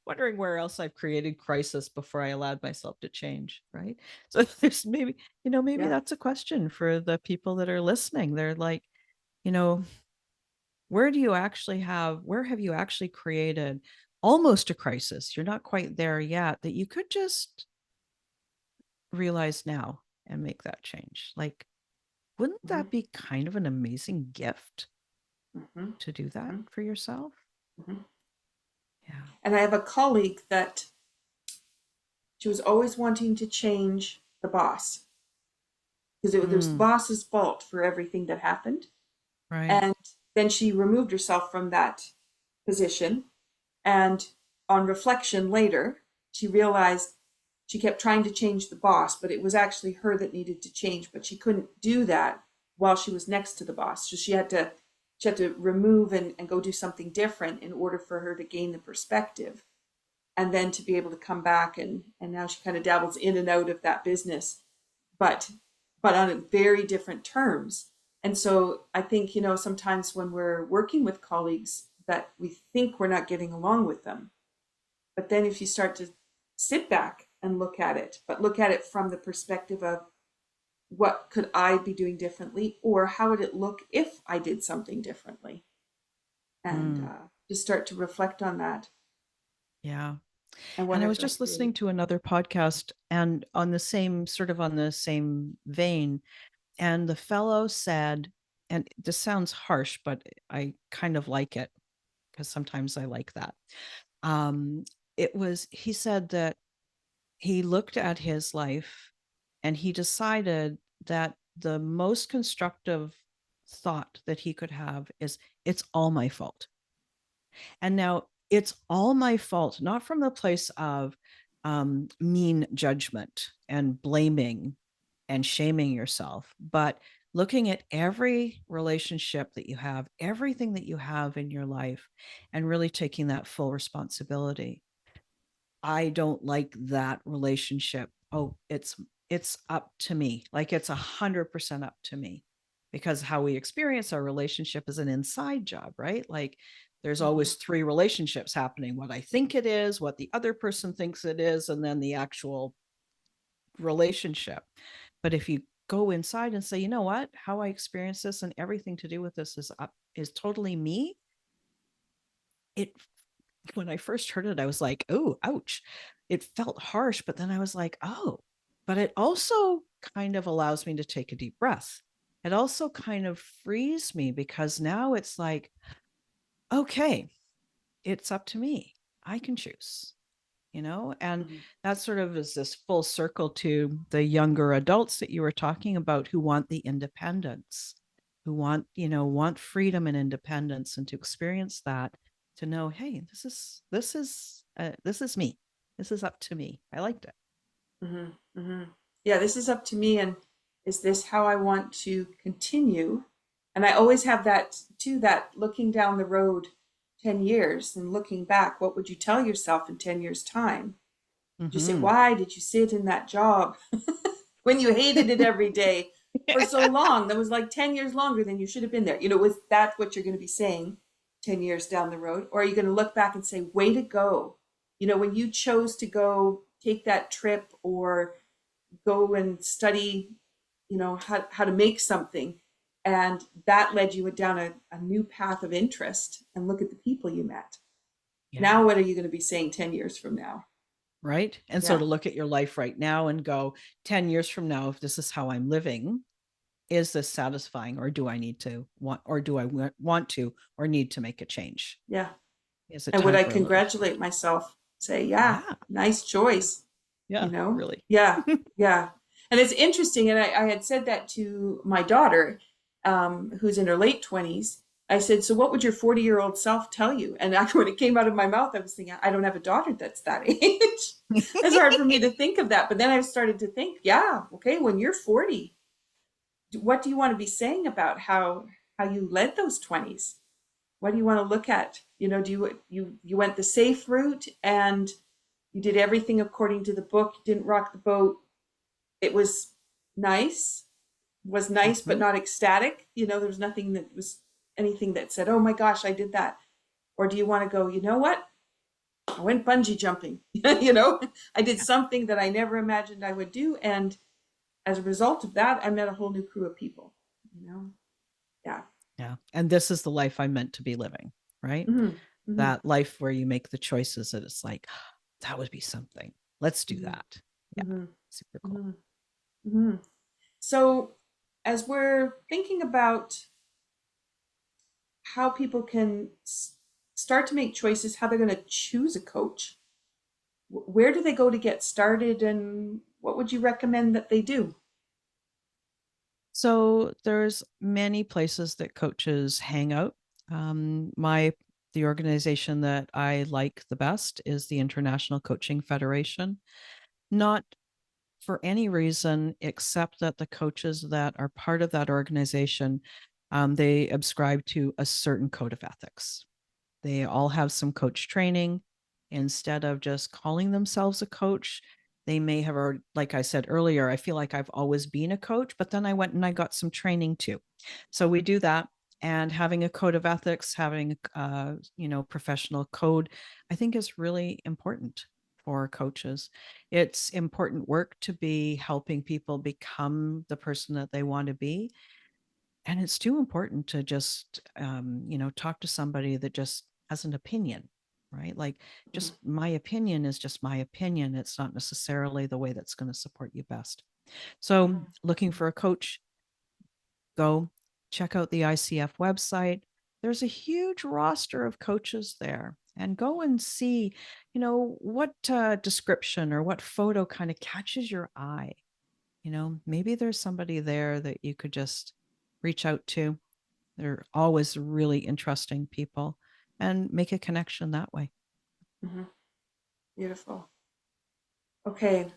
[SPEAKER 2] Wondering where else I've created crisis before I allowed myself to change, right? So there's maybe
[SPEAKER 1] Yeah.
[SPEAKER 2] that's a question for the people that are listening. They're like, you know, where have you actually created almost a crisis? You're not quite there yet, that you could just realize now and make that change. Like, wouldn't
[SPEAKER 1] Mm-hmm.
[SPEAKER 2] that be kind of an amazing gift
[SPEAKER 1] Mm-hmm.
[SPEAKER 2] to do that
[SPEAKER 1] Mm-hmm.
[SPEAKER 2] for yourself?
[SPEAKER 1] Mm-hmm.
[SPEAKER 2] Yeah.
[SPEAKER 1] And I have a colleague that she was always wanting to change the boss. because it was the
[SPEAKER 2] Mm,
[SPEAKER 1] boss's fault for everything that happened.
[SPEAKER 2] right.
[SPEAKER 1] And then she removed herself from that position. And on reflection later, she realized she kept trying to change the boss, but it was actually her that needed to change. But she couldn't do that while she was next to the boss. So she had to remove and go do something different in order for her to gain the perspective and then to be able to come back and now she kind of dabbles in and out of that business, but on very different terms. And so I think, sometimes when we're working with colleagues that we think we're not getting along with them, but then if you start to sit back and look at it, but look at it from the perspective of what could I be doing differently, or how would it look if I did something differently, and
[SPEAKER 2] Mm,
[SPEAKER 1] just start to reflect on that
[SPEAKER 2] yeah.
[SPEAKER 1] and what
[SPEAKER 2] And I
[SPEAKER 1] I'd
[SPEAKER 2] was
[SPEAKER 1] like
[SPEAKER 2] just
[SPEAKER 1] to do.
[SPEAKER 2] listening to another podcast and on the same sort of on the same vein, and the fellow said, and this sounds harsh, but I kind of like it because sometimes I like that. Um, he said that he looked at his life and he decided that the most constructive thought that he could have is, it's all my fault. And now it's all my fault, not from the place of mean judgment and blaming and shaming yourself, but looking at every relationship that you have, everything that you have in your life, and really taking that full responsibility. I don't like that relationship. Oh, it's up to me. Like it's 100% up to me, because how we experience our relationship is an inside job, right? Like there's
[SPEAKER 1] Mm-hmm.
[SPEAKER 2] always three relationships happening: what I think it is, what the other person thinks it is, and then the actual relationship. But if you go inside and say, you know what, how I experience this and everything to do with this is totally me. It When I first heard it, I was like, oh, ouch. It felt harsh, but then I was like, oh, but it also kind of allows me to take a deep breath. It also kind of frees me, because now it's like, okay, it's up to me. I can choose, and
[SPEAKER 1] Mm-hmm.
[SPEAKER 2] that sort of is this full circle to the younger adults that you were talking about, who want the independence, who want freedom and independence, and to experience that, to know, hey, this is me, this is up to me. I liked it.
[SPEAKER 1] Mm-hmm. Mm-hmm. Yeah, this is up to me. And is this how I want to continue? And I always have that too, that looking down the road 10 years and looking back, what would you tell yourself in 10 years' time? Would you say,
[SPEAKER 2] Mm-hmm.
[SPEAKER 1] why did you sit in that job when you hated it every day for so long? That was like 10 years longer than you should have been there. Was that what you're going to be saying 10 years down the road? Or are you going to look back and say, way to go? When you chose to go take that trip or go and study, how to make something. And that led you down a new path of interest, and look at the people you met.
[SPEAKER 2] Yeah.
[SPEAKER 1] Now, what are you going to be saying 10 years from now?
[SPEAKER 2] Right. And so
[SPEAKER 1] Yeah.
[SPEAKER 2] to look at your life right now and go, 10 years from now, if this is how I'm living, is this satisfying, or do I need to want, or do I want to, or need to make a change?
[SPEAKER 1] Yeah.
[SPEAKER 2] Is it
[SPEAKER 1] And would
[SPEAKER 2] time
[SPEAKER 1] I
[SPEAKER 2] for a little
[SPEAKER 1] congratulate
[SPEAKER 2] shift?
[SPEAKER 1] myself? Say, yeah,
[SPEAKER 2] Yeah.
[SPEAKER 1] nice choice, you
[SPEAKER 2] Yeah,
[SPEAKER 1] know?
[SPEAKER 2] really.
[SPEAKER 1] Yeah, yeah. And it's interesting. And I had said that to my daughter, who's in her late 20s. I said, so what would your 40-year-old self tell you? And when it came out of my mouth, I was thinking, I don't have a daughter that's that age. It's hard for me to think of that. But then I started to think, yeah, okay, when you're 40, what do you want to be saying about how you led those 20s? What do you want to look at? Do you went the safe route and you did everything according to the book, you didn't rock the boat. It was nice but
[SPEAKER 2] Mhm.
[SPEAKER 1] not ecstatic. There was anything that said, oh my gosh, I did that. Or do you want to go, you know what, I went bungee jumping. I did something that I never imagined I would do, and as a result of that, I met a whole new crew of people. Yeah.
[SPEAKER 2] Yeah. And this is the life I'm meant to be living, right?
[SPEAKER 1] Mm-hmm. Mm-hmm.
[SPEAKER 2] That life where you make the choices that it's like, that would be something. Let's do
[SPEAKER 1] Mm-hmm.
[SPEAKER 2] that. Yeah.
[SPEAKER 1] Mm-hmm.
[SPEAKER 2] Super cool.
[SPEAKER 1] Mm-hmm. Mm-hmm. So, as we're thinking about how people can start to make choices, how they're going to choose a coach, where do they go to get started, and what would you recommend that they do?
[SPEAKER 2] So there's many places that coaches hang out. The organization that I like the best is the International Coaching Federation. Not for any reason except that the coaches that are part of that organization, they subscribe to a certain code of ethics. They all have some coach training. Instead of just calling themselves a coach, they may have already, like I said earlier, I feel like I've always been a coach, but then I went and I got some training too. So we do that. And having a code of ethics, having professional code, I think is really important for coaches. It's important work to be helping people become the person that they want to be, and it's too important to just talk to somebody that just has an opinion, right? Like,
[SPEAKER 1] Mhm.
[SPEAKER 2] just my opinion is just my opinion. It's not necessarily the way that's going to support you best. So
[SPEAKER 1] Mhm.
[SPEAKER 2] looking for a coach, go check out the ICF website. There's a huge roster of coaches there, and go and see what description or what photo kind of catches your eye. Maybe there's somebody there that you could just reach out to. They're always really interesting people, and make a connection that way.
[SPEAKER 1] Mhm. Beautiful. Okay.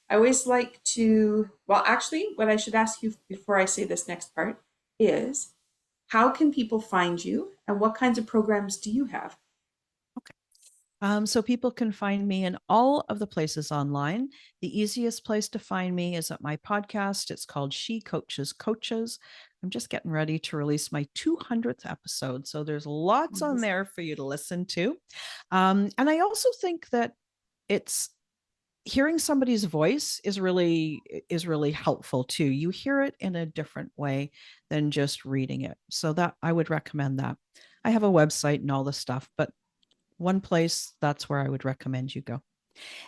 [SPEAKER 1] I always like to, well, actually, what I should ask you before I say this next part is how can people find you and what kinds of programs do you have?
[SPEAKER 2] Okay. So people can find me in all of the places online. The easiest place to find me is at my podcast. It's called She Coaches Coaches. I'm just getting ready to release my 200th episode. So there's lots on
[SPEAKER 1] Nice.
[SPEAKER 2] there for you to listen to. And I also think that it's hearing somebody's voice is really helpful too. You hear it in a different way than just reading it. So that I would recommend that. I have a website and all the stuff, but one place, that's where I would recommend you go.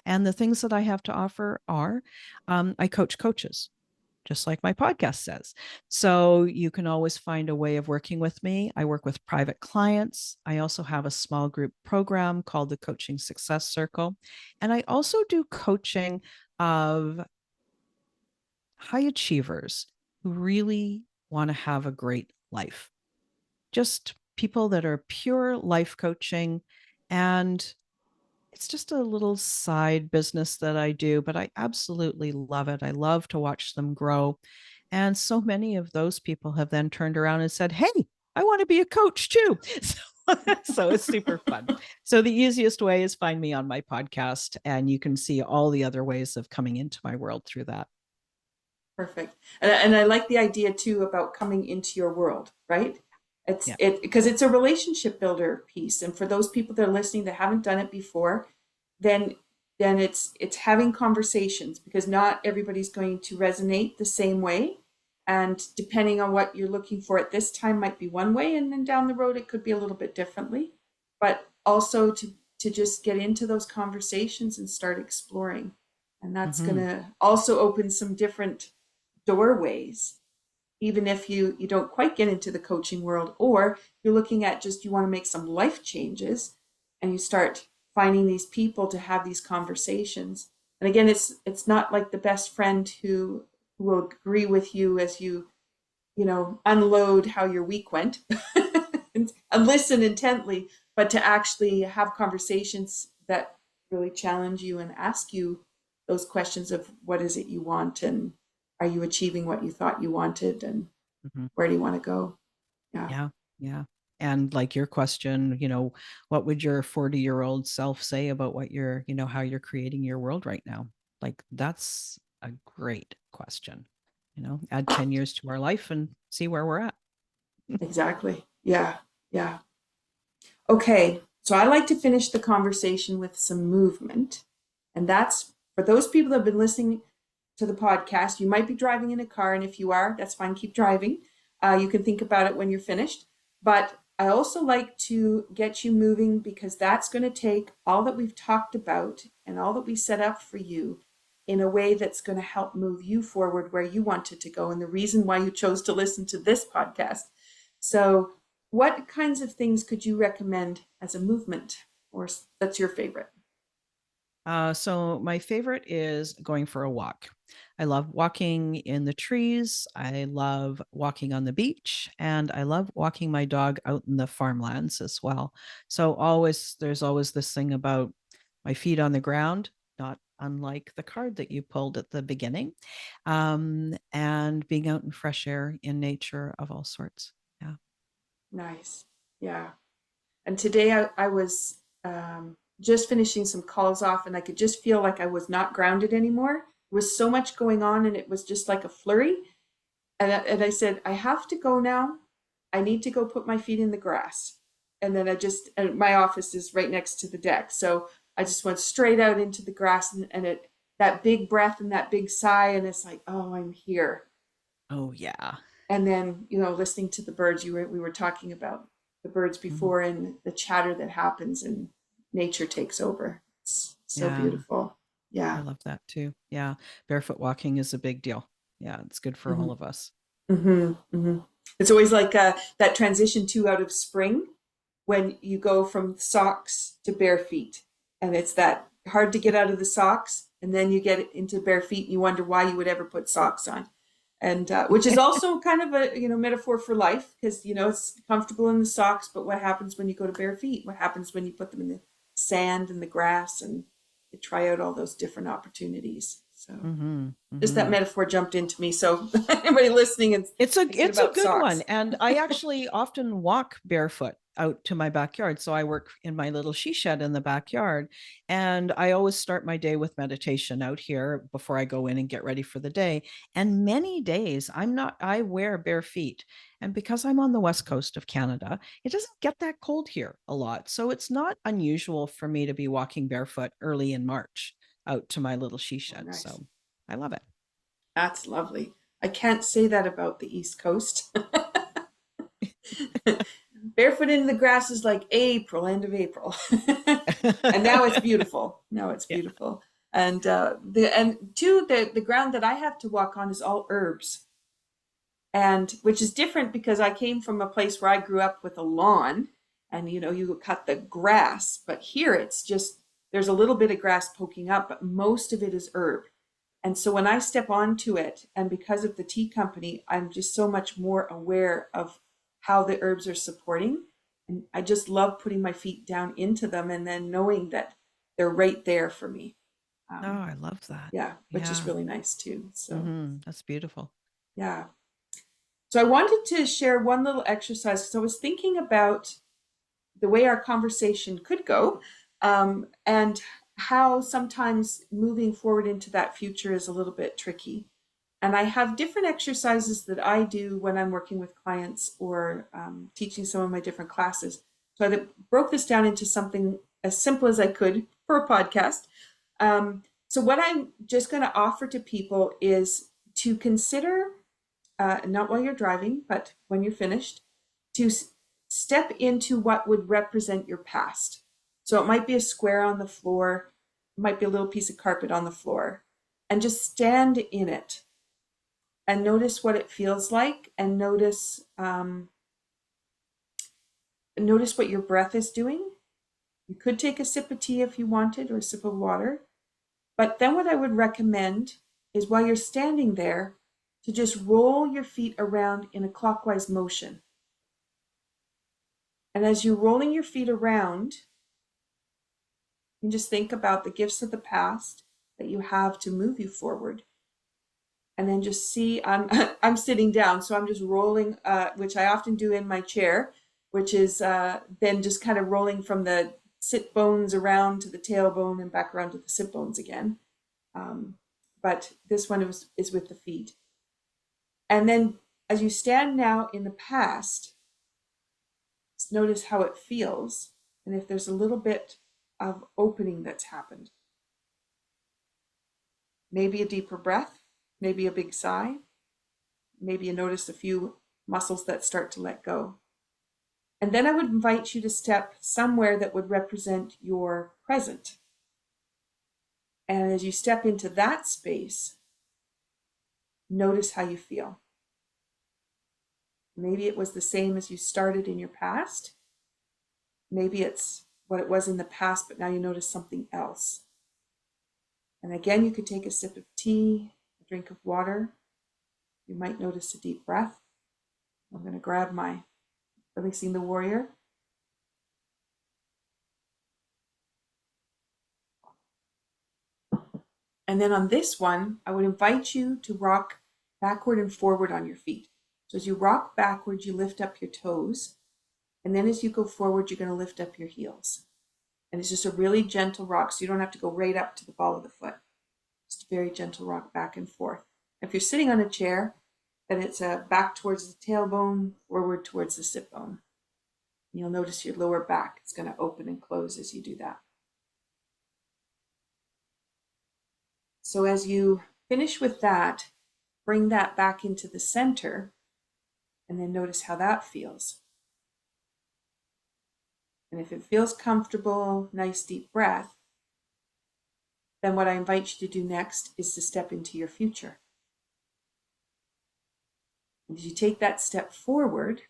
[SPEAKER 2] And the things that I have to offer are I coach coaches, just like my podcast says. So you can always find a way of working with me. I work with private clients. I also have a small group program called the Coaching Success Circle. And I also do coaching of high achievers who really want to have a great life. Just people that are pure life coaching. And it's just a little side business that I do, but I absolutely love it. I love to watch them grow. And so many of those people have then turned around and said, "Hey, I want to be a coach too." So it's super fun. So the easiest way is find me on my podcast, and you can see all the other ways of coming into my world through that.
[SPEAKER 1] Perfect. And I like the idea too about coming into your world, right?
[SPEAKER 2] Yeah.
[SPEAKER 1] It because it's a relationship builder piece. And for those people that are listening that haven't done it before, then it's having conversations because not everybody's going to resonate the same way. And depending on what you're looking for at this time might be one way, and then down the road it could be a little bit differently. But also to just get into those conversations and start exploring. And that's
[SPEAKER 2] Mm-hmm.
[SPEAKER 1] gonna also open some different doorways, even if you don't quite get into the coaching world, or you're looking at just you want to make some life changes and you start finding these people to have these conversations. And again, it's not like the best friend who will agree with you as you unload how your week went and listen intently, but to actually have conversations that really challenge you and ask you those questions of what is it you want, and are you achieving what you thought you wanted, and
[SPEAKER 2] Mm-hmm.
[SPEAKER 1] where do you want to go? Yeah,
[SPEAKER 2] Yeah. Yeah. And like your question, what would your 40-year-old self say about how you're creating your world right now? Like, that's a great question. Add 10 years to our life and see where we're at.
[SPEAKER 1] exactly. Yeah, yeah. Okay, so I like to finish the conversation with some movement. And that's for those people that have been listening to the podcast. You might be driving in a car, and if you are, that's fine, keep driving. You can think about it when you're finished. But I also like to get you moving because that's going to take all that we've talked about and all that we set up for you in a way that's going to help move you forward where you wanted to go and the reason why you chose to listen to this podcast. So, what kinds of things could you recommend as a movement, or that's your favorite?
[SPEAKER 2] So my favorite is going for a walk. I love walking in the trees. I love walking on the beach, and I love walking my dog out in the farmlands as well. So there's always this thing about my feet on the ground, not unlike the card that you pulled at the beginning, and being out in fresh air in nature of all sorts. Yeah.
[SPEAKER 1] Nice. Yeah. And today I was just finishing some calls off, and I could just feel like I was not grounded anymore. There was so much going on, and it was just like a flurry. And I said, I have to go now. I need to go put my feet in the grass. And then and my office is right next to the deck. So I just went straight out into the grass, and that big breath and that big sigh. And it's like, oh, I'm here.
[SPEAKER 2] Oh, yeah.
[SPEAKER 1] And then, listening to the birds, we were talking about the birds
[SPEAKER 2] Mhm.
[SPEAKER 1] before and the chatter that happens and nature takes over. It's so
[SPEAKER 2] Yeah.
[SPEAKER 1] beautiful.
[SPEAKER 2] I
[SPEAKER 1] Yeah.
[SPEAKER 2] love that too. Yeah. Barefoot walking is a big deal. Yeah. It's good for
[SPEAKER 1] Mm-hmm.
[SPEAKER 2] all of us.
[SPEAKER 1] Mm-hmm. Mm-hmm. It's always like that transition too out of spring when you go from socks to bare feet. And it's that hard to get out of the socks. And then you get into bare feet and you wonder why you would ever put socks on. And which is also kind of a metaphor for life, because it's comfortable in the socks, but what happens when you go to bare feet? What happens when you put them in the sand and the grass and you try out all those different opportunities? So
[SPEAKER 2] Mm-hmm.
[SPEAKER 1] just that
[SPEAKER 2] Mm-hmm.
[SPEAKER 1] metaphor jumped into me. So anybody listening and thinking
[SPEAKER 2] It's a
[SPEAKER 1] about
[SPEAKER 2] good one.
[SPEAKER 1] socks.
[SPEAKER 2] And I actually often walk barefoot out to my backyard. So I work in my little she shed in the backyard. And I always start my day with meditation out here before I go in and get ready for the day. And many days I wear bare feet. And because I'm on the west coast of Canada, it doesn't get that cold here a lot. So it's not unusual for me to be walking barefoot early in March out to my little she
[SPEAKER 1] Oh,
[SPEAKER 2] shed.
[SPEAKER 1] nice.
[SPEAKER 2] So I love it.
[SPEAKER 1] That's lovely. I can't say that about the East Coast. Barefoot in the grass is like April, end of April. And now it's beautiful. Now it's
[SPEAKER 2] Yeah.
[SPEAKER 1] beautiful. And the ground that I have to walk on is all herbs. And which is different because I came from a place where I grew up with a lawn and you cut the grass, but here it's just there's a little bit of grass poking up, but most of it is herb. And so when I step onto it, and because of the tea company, I'm just so much more aware of how the herbs are supporting. And I just love putting my feet down into them and then knowing that they're right there for me.
[SPEAKER 2] Oh,
[SPEAKER 1] Um,
[SPEAKER 2] I love that.
[SPEAKER 1] yeah, which is
[SPEAKER 2] Yeah.
[SPEAKER 1] really nice too. So,
[SPEAKER 2] That's beautiful.
[SPEAKER 1] yeah. So I wanted to share one little exercise because I was thinking about the way our conversation could go, and how sometimes moving forward into that future is a little bit tricky. And I have different exercises that I do when I'm working with clients or teaching some of my different classes. So I broke this down into something as simple as I could for a podcast. So what I'm just going to offer to people is to consider, not while you're driving, but when you're finished, to step into what would represent your past. So it might be a square on the floor, it might be a little piece of carpet on the floor, and just stand in it and notice what it feels like, and notice what your breath is doing. You could take a sip of tea if you wanted, or a sip of water. But then what I would recommend is while you're standing there, to just roll your feet around in a clockwise motion. And as you're rolling your feet around, you just think about the gifts of the past that you have to move you forward. And then just see, I'm sitting down, so I'm just rolling, which I often do in my chair, which is then just kind of rolling from the sit bones around to the tailbone and back around to the sit bones again. Um, but this one is with the feet. And then as you stand now in the past, notice how it feels and if there's a little bit of opening that's happened. Maybe a deeper breath, maybe a big sigh, maybe you notice a few muscles that start to let go. And then I would invite you to step somewhere that would represent your present. And as you step into that space, notice how you feel. Maybe it was the same as you started in your past. Maybe it's what it was in the past, but now you notice something else. And again, you could take a sip of tea, a drink of water. You might notice a deep breath. I'm going to grab my releasing the warrior. And then on this one, I would invite you to rock backward and forward on your feet. So as you rock backward, you lift up your toes. And then as you go forward, you're going to lift up your heels. And it's just a really gentle rock, so you don't have to go right up to the ball of the foot. Just a very gentle rock back and forth. If you're sitting on a chair, then it's back towards the tailbone, forward towards the sit bone. And you'll notice your lower back is going to open and close as you do that. So as you finish with that, bring that back into the center and then notice how that feels. And if it feels comfortable, nice deep breath, then what I invite you to do next is to step into your future. And as you take that step forward,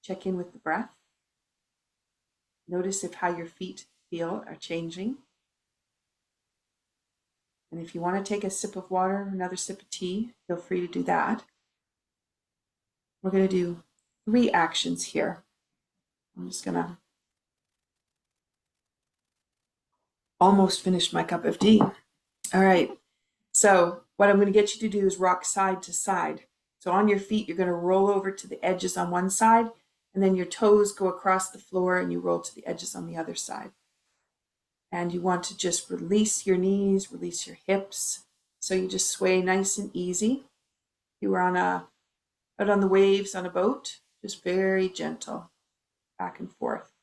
[SPEAKER 1] check in with the breath. Notice if how your feet feel are changing. And if you want to take a sip of water, another sip of tea, feel free to do that. We're going to do 3 actions here. I'm just going to almost finish my cup of tea. All right. So what I'm going to get you to do is rock side to side. So on your feet, you're going to roll over to the edges on one side, and then your toes go across the floor and you roll to the edges on the other side. And you want to just release your knees, release your hips. So you just sway nice and easy. You were out on the waves on a boat, just very gentle, back and forth.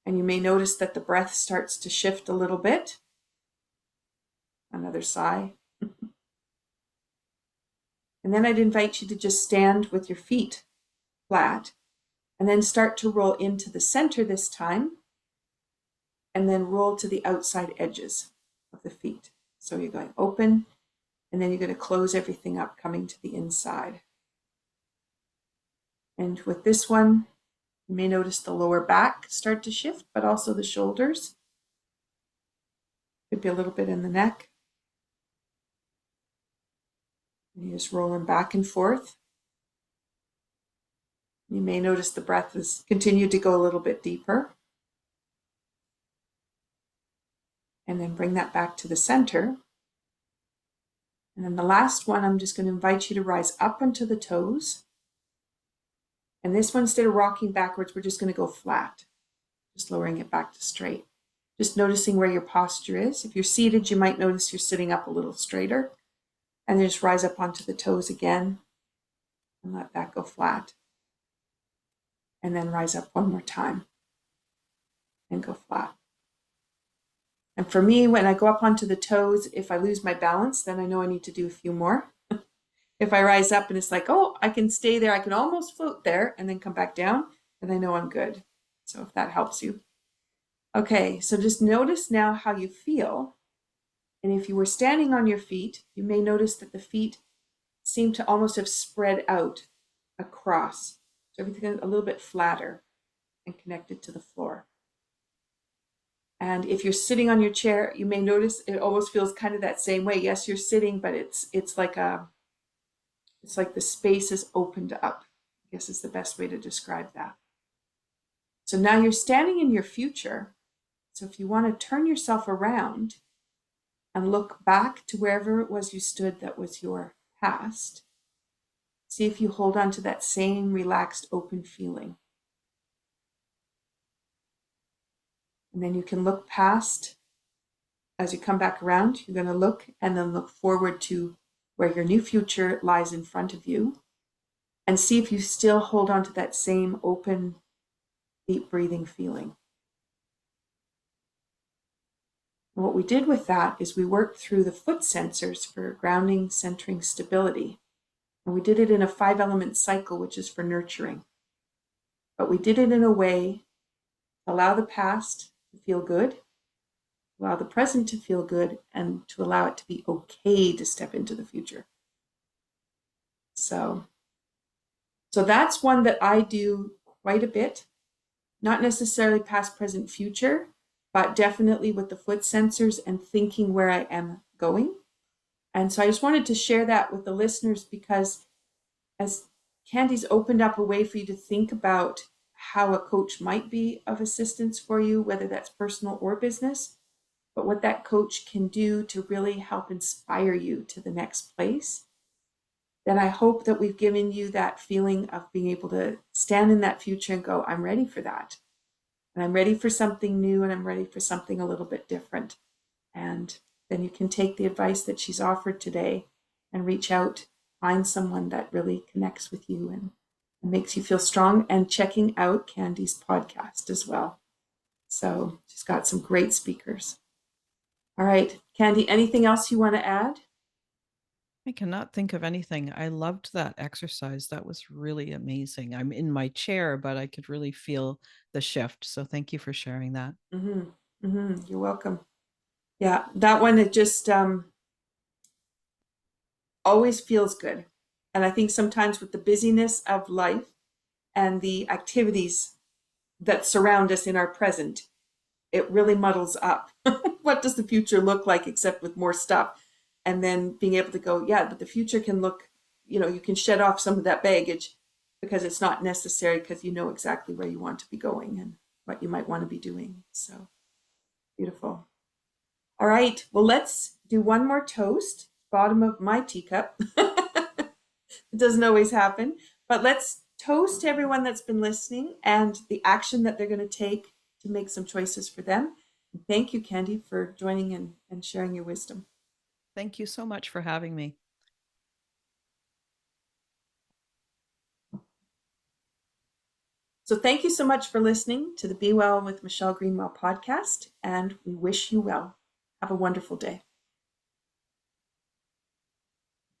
[SPEAKER 1] And you may notice that the breath starts to shift a little bit. Another sigh. And then I'd invite you to just stand with your feet flat and then start to roll into the center this time and then roll to the outside edges of the feet. So you're going open and then you're going to close everything up, coming to the inside. And with this one, you may notice the lower back start to shift, but also the shoulders. Could be a little bit in the neck. And you just roll them back and forth. You may notice the breath has continued to go a little bit deeper. And then bring that back to the center. And then the last one, I'm just going to invite you to rise up onto the toes. And this one, instead of rocking backwards, we're just going to go flat, just lowering it back to straight. Just noticing where your posture is. If you're seated, you might notice you're sitting up a little straighter. And then just rise up onto the toes again and let that go flat. And then rise up one more time and go flat. And for me, when I go up onto the toes, if I lose my balance, then I know I need to do a few more. If I rise up and it's like, oh, I can stay there, I can almost float there and then come back down, and I know I'm good. So if that helps you. Okay, so just notice now how you feel. And if you were standing on your feet, you may notice that the feet seem to almost have spread out across. So everything a little bit flatter and connected to the floor. And if you're sitting on your chair, you may notice it almost feels kind of that same way. Yes, you're sitting, but it's like the space is opened up, I guess is the best way to describe that. So now you're standing in your future. So if you want to turn yourself around and look back to wherever it was you stood that was your past, see if you hold on to that same relaxed, open feeling. And then you can look past. As you come back around, you're going to look and then look forward to where your new future lies in front of you, and see if you still hold on to that same open, deep breathing feeling. And what we did with that is we worked through the foot sensors for grounding, centering, stability. And we did it in a 5-element cycle, which is for nurturing. But we did it in a way to allow the past to feel good, allow the present to feel good, and to allow it to be okay to step into the future. So that's one that I do quite a bit, not necessarily past, present, future, but definitely with the foot sensors and thinking where I am going. And so I just wanted to share that with the listeners because as Candy's opened up a way for you to think about how a coach might be of assistance for you, whether that's personal or business, but what that coach can do to really help inspire you to the next place, then I hope that we've given you that feeling of being able to stand in that future and go, I'm ready for that. And I'm ready for something new and I'm ready for something a little bit different. And then you can take the advice that she's offered today and reach out, find someone that really connects with you and makes you feel strong, and checking out Candy's podcast as well. So she's got some great speakers. All right, Candy, anything else you want to add?
[SPEAKER 2] I cannot think of anything. I loved that exercise. That was really amazing. I'm in my chair, but I could really feel the shift. So thank you for sharing that.
[SPEAKER 1] You're welcome. Yeah, that one, it just always feels good. And I think sometimes with the busyness of life and the activities that surround us in our present, it really muddles up. What does the future look like except with more stuff? And then being able to go, yeah, but the future can look, you can shed off some of that baggage because it's not necessary because you know exactly where you want to be going and what you might want to be doing. So beautiful. All right. Well, let's do one more toast. Bottom of my teacup. It doesn't always happen, but let's toast everyone that's been listening and the action that they're going to take to make some choices for them. Thank you, Candy, for joining and sharing your wisdom.
[SPEAKER 2] Thank you so much for having me.
[SPEAKER 1] So thank you so much for listening to the Be Well with Michelle Greenwell podcast, and we wish you well. Have a wonderful day.